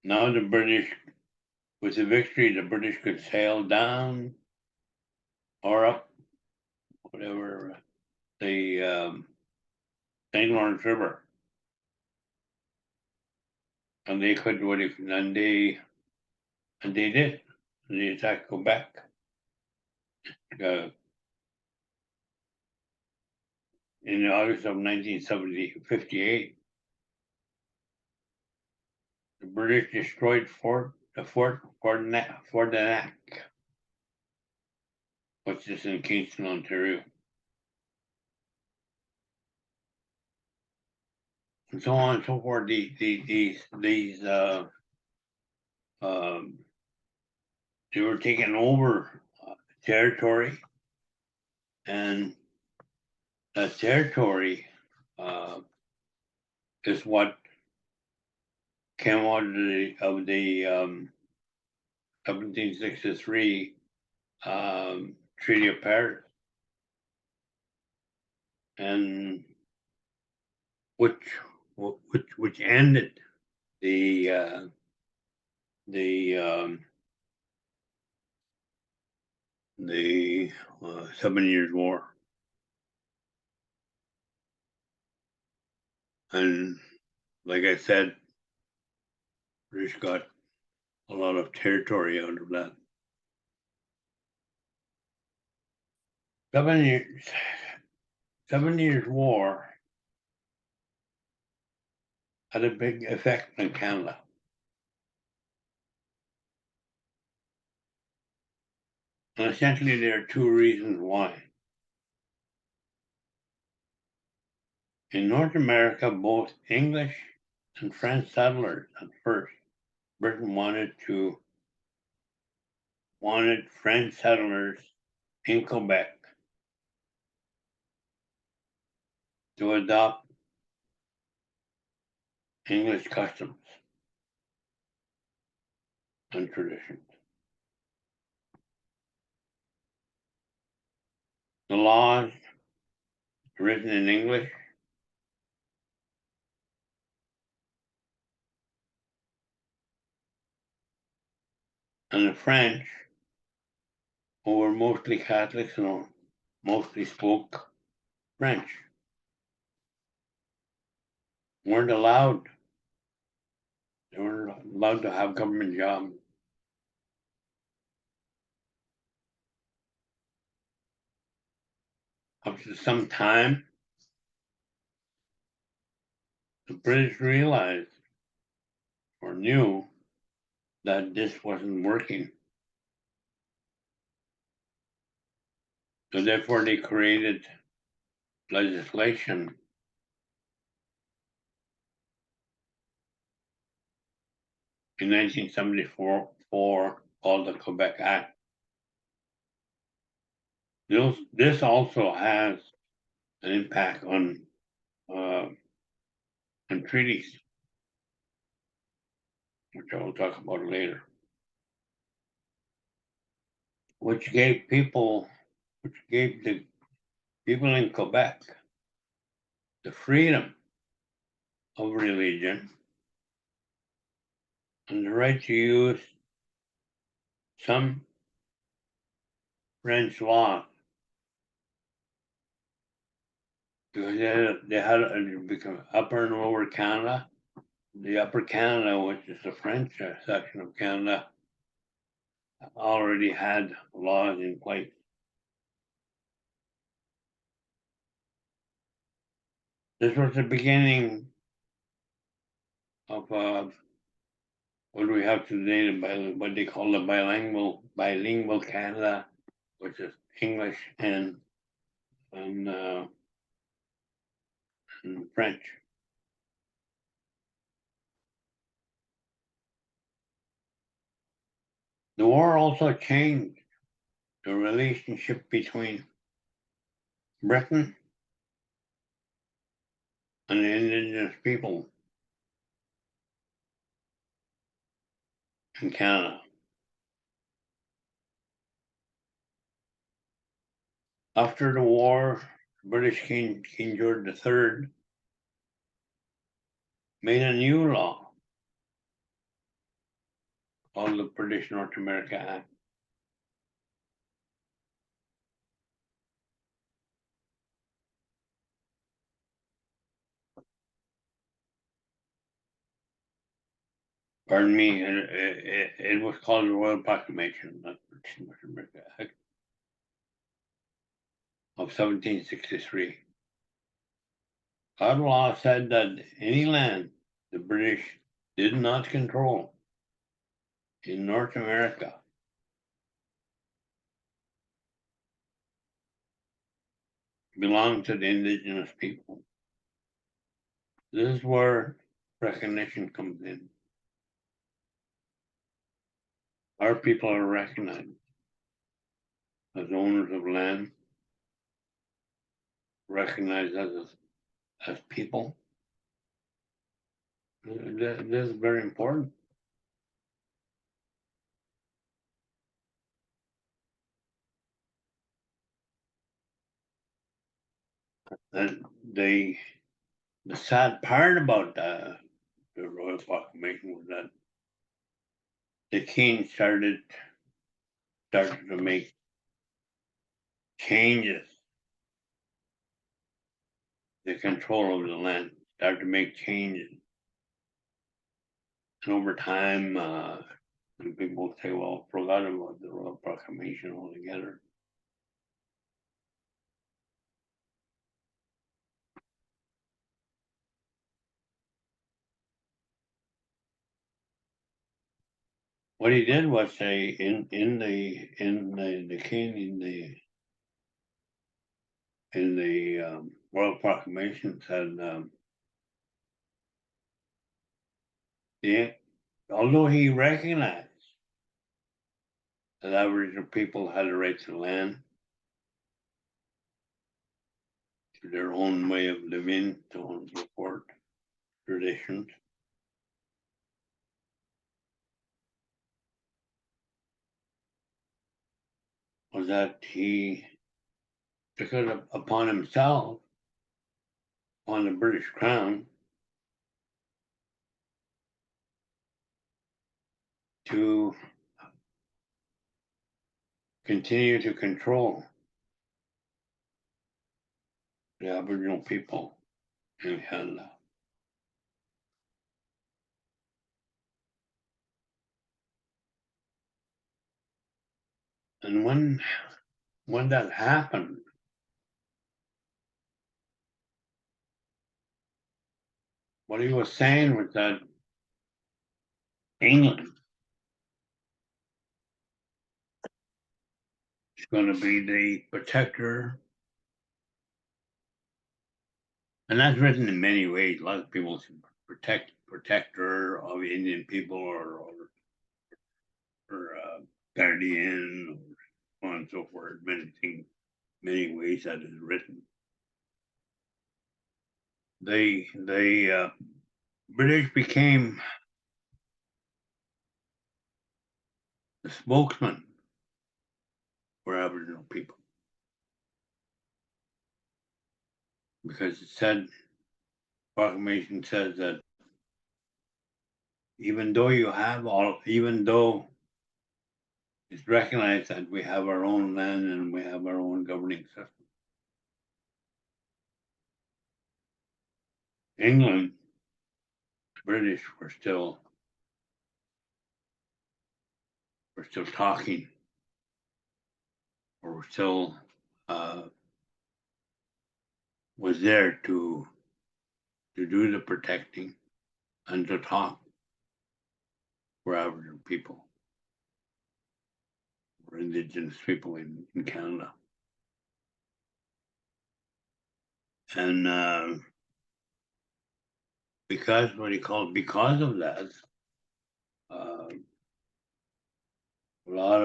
Now the British, with the victory, the British could sail down or up, whatever, the St. Lawrence River. And they could and they did. They attacked Quebec. in August of 1958, the British destroyed Fort Frontenac, which is in Kingston, Ontario. And so on and so forth. These they were taking over territory, and that territory is what came out of the 1763 Treaty of Paris, and which ended the 7 Years' War. And like I said, British got a lot of territory out of that. 7 Years' War had a big effect on Canada. And essentially there are two reasons why. In North America, both English and French settlers at first, Britain wanted French settlers in Quebec to adopt English customs and traditions. The laws written in English and the French, who were mostly Catholics and mostly spoke French, weren't allowed. They weren't allowed to have government jobs. Up to some time, the British realized or knew that this wasn't working. So therefore they created legislation in 1974 called the Quebec Act. This also has an impact on treaties, which I will talk about later, which gave the people in Quebec the freedom of religion and the right to use some French law, because they had become Upper and Lower Canada. The Upper Canada, which is the French section of Canada, already had laws in place. This was the beginning of what do we have today, what they call the bilingual Canada, which is English and French. The war also changed the relationship between Britain and the Indigenous people in Canada. After the war, British King George III made a new law called the British North America Act. Pardon me, it was called the Royal Proclamation, not British North America Act of 1763. Our law said that any land the British did not control in North America belonged to the indigenous people. This is where recognition comes in. Our people are recognized as owners of land, recognized as people. This is very important. And the sad part about the Royal Proclamation was that the king started to make changes. The control of the land started to make changes. And over time, people say, well, forgot about the Royal Proclamation altogether. What he did was say in the king in the Royal Proclamation said although he recognized that Aboriginal people had a right to land, to their own way of living, so on and so forth, traditions. Was that he took it upon himself, on the British Crown, to continue to control the Aboriginal people in Canada. And when that happened, what he was saying was that England is going to be the protector. And that's written in many ways. A lot of people say protector of Indian people or guardian, or so on and so forth. Many things, many ways that is written. The British became the spokesman for Aboriginal people, because it said, proclamation says that even though it's recognized that we have our own land and we have our own governing system, England, British were still talking, or were still was there to do the protecting and to talk for Aboriginal people, for Indigenous people in Canada. And because of that, a lot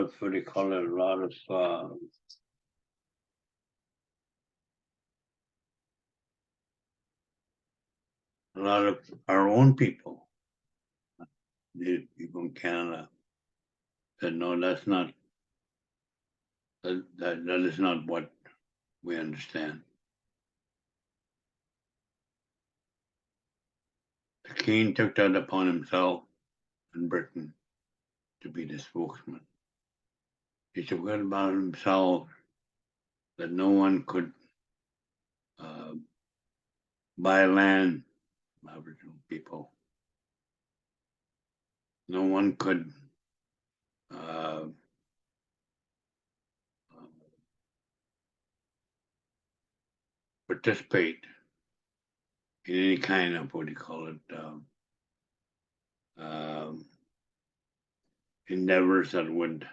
of our own people, the people in Canada, said, no, that's not, that is not what we understand. The King took that upon himself in Britain to be the spokesman. He took it about himself that no one could buy land from Aboriginal people. No one could participate in any kind of, what do you call it, endeavors that would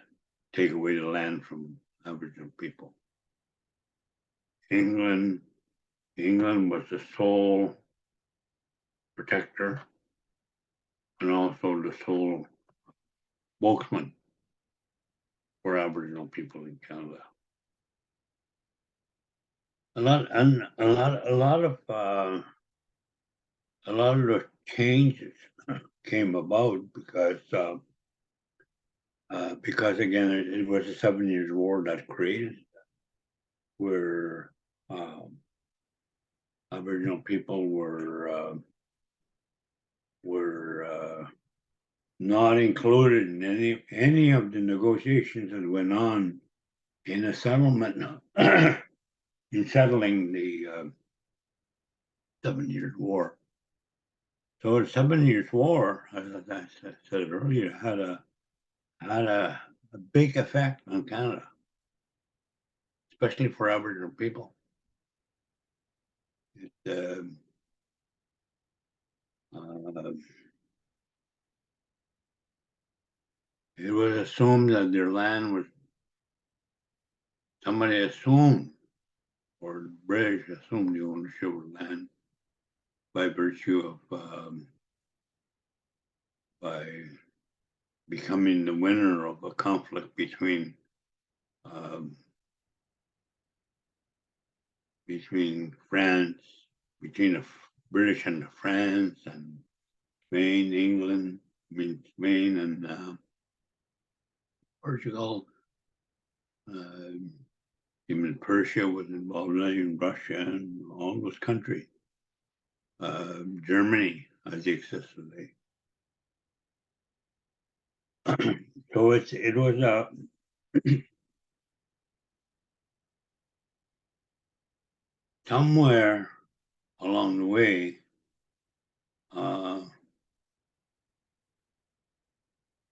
take away the land from Aboriginal people. England was the sole protector and also the sole spokesman for Aboriginal people in Canada. A lot of the changes came about because again it was the 7 Years' War that created where Aboriginal people were not included in any of the negotiations that went on in a settlement in settling the 7 Years' War. So the 7 Years' War, as I said earlier, had a big effect on Canada, especially for Aboriginal people. It was assumed that their land was, somebody assumed, or the British assumed the ownership of land by virtue of by becoming the winner of a conflict between France, between the British and France and Spain, England, Spain and Portugal. Even Persia was involved, in Russia and all those countries. Germany as it exists today. So it was somewhere along the way,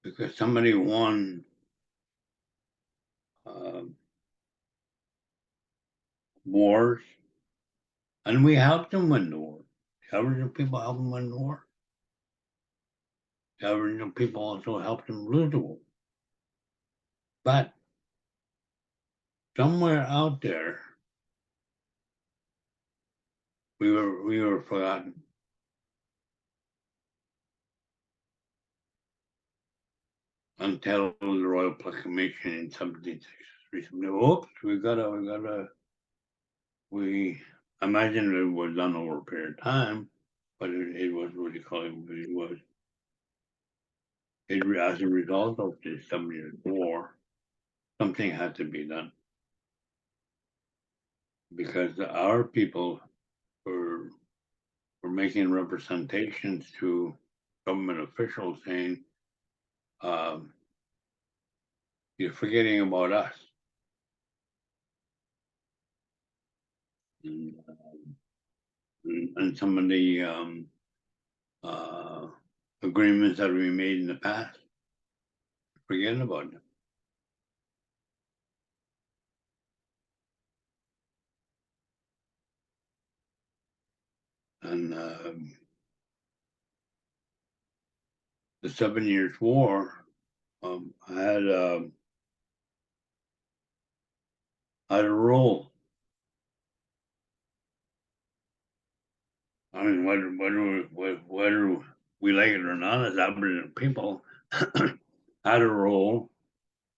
because somebody won wars, and we helped them win the war. The Aboriginal people helped them win the war. The Aboriginal people also helped them lose the war. But somewhere out there, we were forgotten. Until the Royal Proclamation in 1763. Oops, we imagine it was done over a period of time, but it was what you call it. As a result of the 7 Years' War, something had to be done because our people were making representations to government officials saying, "You're forgetting about us." And some of the agreements that we made in the past, forgetting about them. And the 7 Years' War had a role. I mean, whether we like it or not, as Aboriginal people, had a role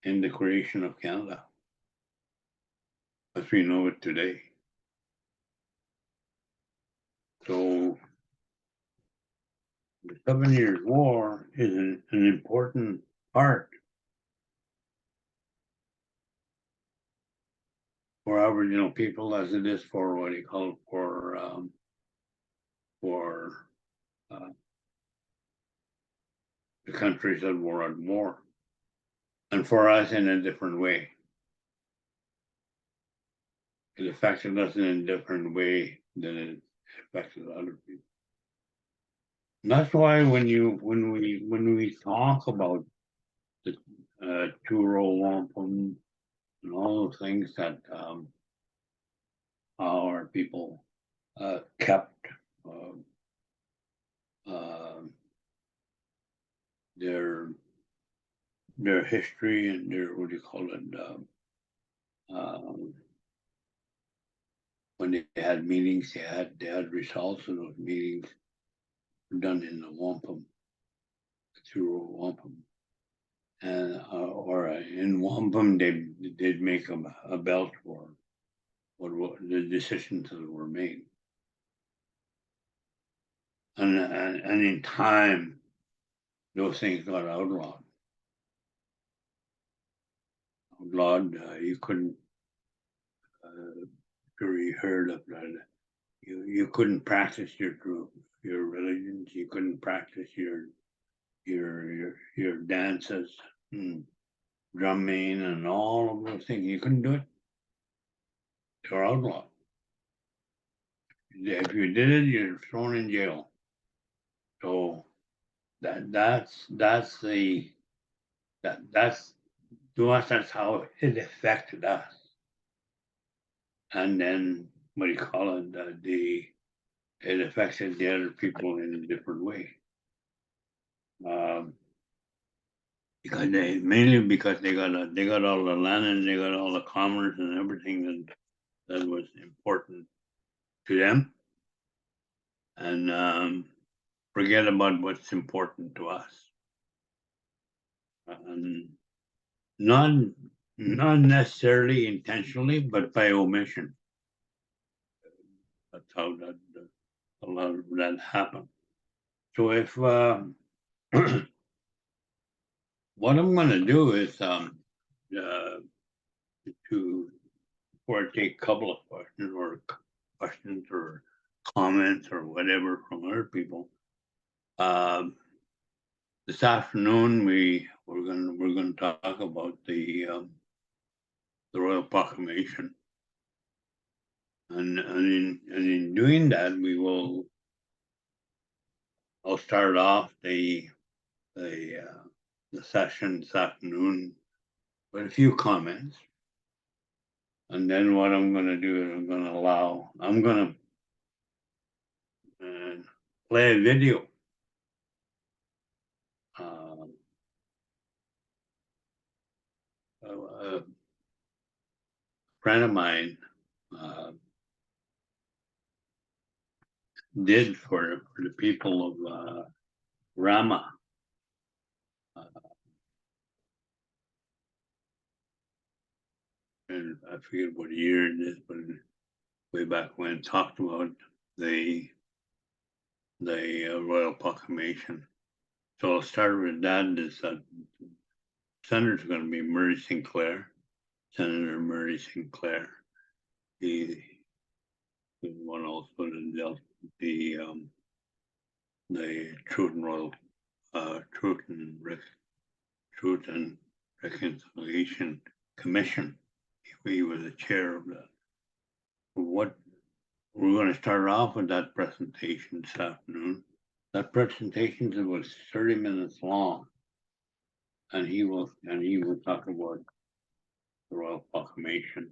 in the creation of Canada as we know it today. So the 7 Years' War is an important part for Aboriginal people as it is for what you call for the countries that were at war, and for us in a different way. It affected us in a different way than it affected other people. And that's why when we talk about the two-row wampum and all those things that our people kept their history and their, what do you call it, when they had meetings, they had results of those meetings done in the wampum, through wampum. And or in wampum, they'd make a belt for what the decisions that were made. And in time, those things got outlawed. You couldn't. Sure, you heard of that. You couldn't practice your religions. You couldn't practice your dances, drumming, and all of those things. You couldn't do it. They were outlawed. If you did it, you're thrown in jail. So that's to us. That's how it affected us. And then what do you call it? It affected the other people in a different way. Because they got all the land and they got all the commerce and everything that was important to them, and forget about what's important to us. Not necessarily intentionally, but by omission. That's how a lot of that happened. So if what I'm going to do is before I take a couple of questions or comments or whatever from other people. This afternoon we're going to talk about the Royal Proclamation, and in doing that I'll start off the session this afternoon with a few comments. And then what I'm going to do is I'm going to play a video. A friend of mine did for the people of Rama. And I forget what year it is, but way back when, talked about the Royal Proclamation. So I'll start with that. Is that Senator's going to be Murray Sinclair, Senator Murray Sinclair. He was one also that dealt with the Truth and Reconciliation Commission. He was the chair of that. What we're going to start off with that presentation this afternoon. That presentation is about 30 minutes long, and he will talk about the Royal Proclamation.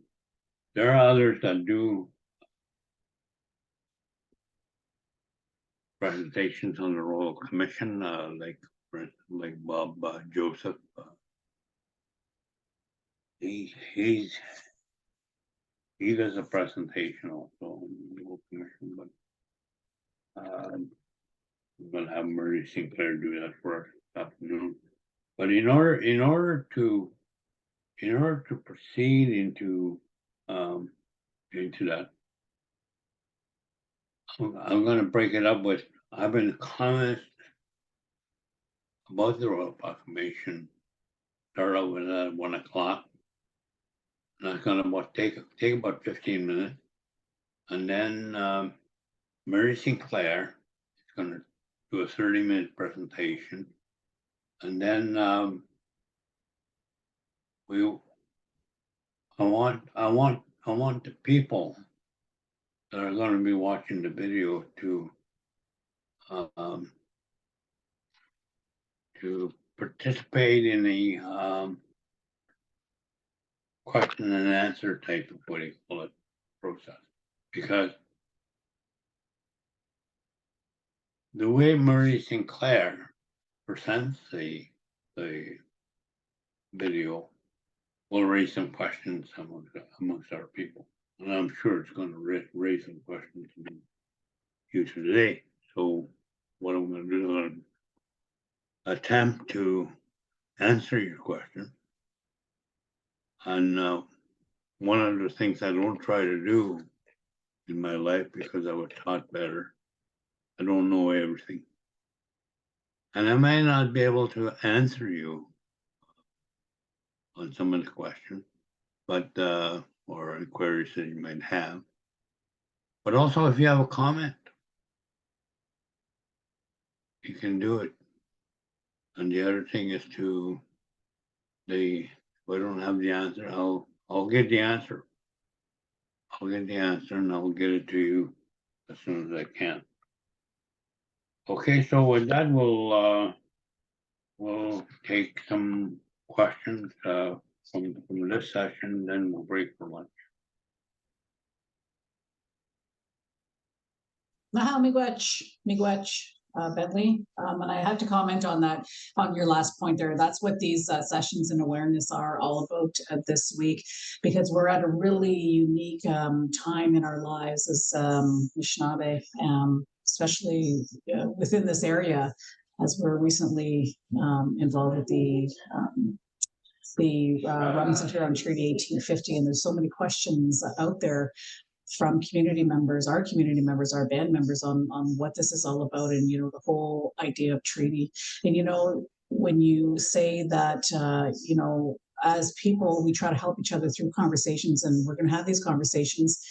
There are others that do presentations on the Royal Commission, like Bob Joseph. He does a presentation also on the Royal Commission, but I'm going to have Murray Sinclair do that for us this afternoon. But in order to proceed into that, I'm going to break it up with. I've been comments about the Royal Proclamation. Start out with at 1 o'clock. And that's going to take about 15 minutes, and then Murray Sinclair is going to do a 30-minute presentation, and then I want the people that are going to be watching the video to participate in the question and answer type of what do you call it process, because the way Murray Sinclair presents the video will raise some questions amongst our people. And I'm sure it's going to raise some questions in you today. So what I'm going to do, I'm going to attempt to answer your question. And one of the things I don't try to do in my life, because I was taught better, I don't know everything. And I may not be able to answer you on some of the questions, but or inquiries that you might have. But also, if you have a comment, you can do it. And the other thing is if I don't have the answer, I'll get the answer. I'll get the answer and I'll get it to you as soon as I can. Okay, so with that, we'll take some questions from this session, then we'll break for lunch. Mahal miigwech, Bentley. And I have to comment on that, on your last point there. That's what these sessions and awareness are all about this week, because we're at a really unique time in our lives as Anishinaabe, especially within this area, as we're recently involved with the Robinson-Huron Treaty 1850, and there's so many questions out there from community members, our band members on what this is all about, and the whole idea of treaty. And when you say that as people we try to help each other through conversations, and we're going to have these conversations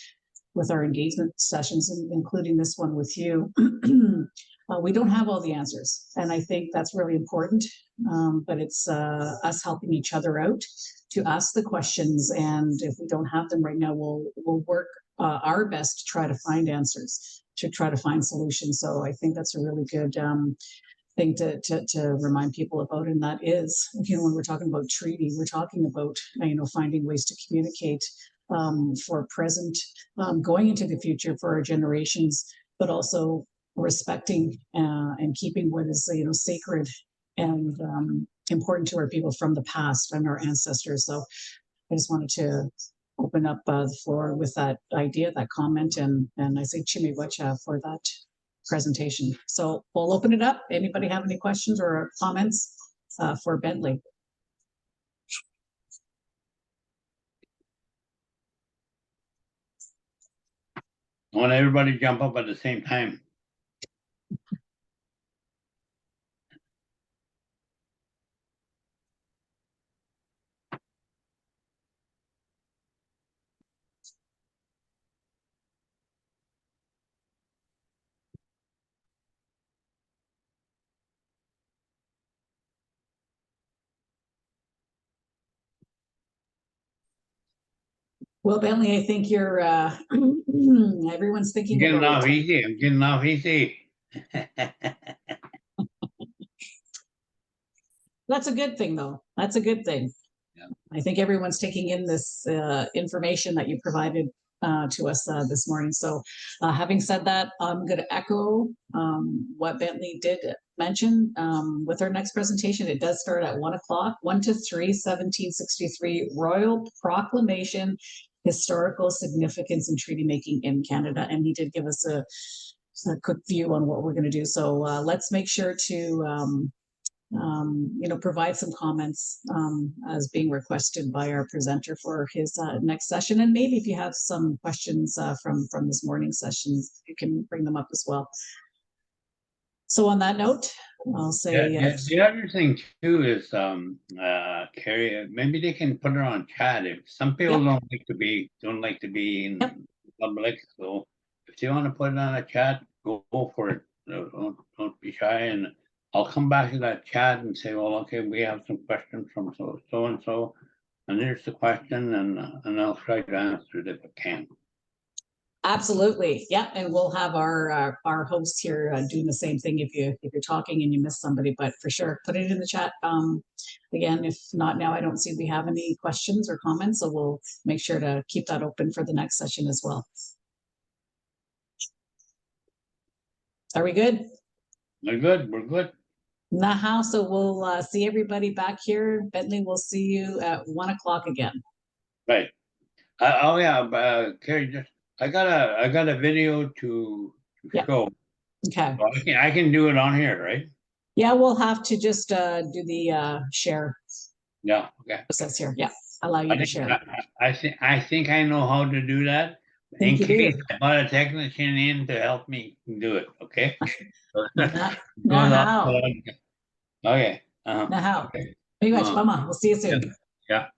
with our engagement sessions, including this one with you. We don't have all the answers, and I think that's really important, but it's us helping each other out to ask the questions, and if we don't have them right now, we'll work our best to try to find answers, to try to find solutions. So I think that's a really good thing to remind people about, and that is, when we're talking about treaty, we're talking about finding ways to communicate for present, going into the future for our generations, but also respecting and keeping what is sacred and important to our people from the past and our ancestors. So I just wanted to open up the floor with that idea, that comment, and I say Chimiwacha for that presentation. So we'll open it up. Anybody have any questions or comments for Bentley? I want everybody to jump up at the same time. Well, Bentley, I think you're everyone's thinking I'm getting about off it. easy. I'm getting off easy. That's a good thing, though. That's a good thing. Yeah. I think everyone's taking in this information that you provided to us this morning. So having said that, I'm going to echo what Bentley did mention with our next presentation. It does start at 1 o'clock, 1 to 3, 1763 Royal Proclamation, Historical Significance in Treaty Making in Canada. And he did give us a quick view on what we're going to do. So let's make sure to provide some comments as being requested by our presenter for his next session. And maybe if you have some questions from this morning's sessions, you can bring them up as well. So on that note, I'll say the other thing too is Carrie, maybe they can put it on chat. If some people don't like to be in public, so if you want to put it on a chat, go for it. Don't be shy, and I'll come back to that chat and say, well, okay, we have some questions from so and so, and here's the question, and I'll try to answer it if I can. Absolutely, yeah, and we'll have our host here doing the same thing if you're talking and you miss somebody, but for sure, put it in the chat. Again, if not now, I don't see we have any questions or comments, so we'll make sure to keep that open for the next session as well. Are we good? We're good, we're good. Now, so we'll see everybody back here. Bentley, we'll see you at 1 o'clock again. Right. Oh, yeah, Carrie, I got a video to Yeah. show. Okay. Well, I can do it on here, right? Yeah, we'll have to just do the share Yeah, okay. process here. Yeah, allow you to share. I think I know how to do that. In Think you do. case I got a technician in to help me do it, okay? Now, Okay. now. Okay. Very much, Mama. We'll see you soon. Yeah.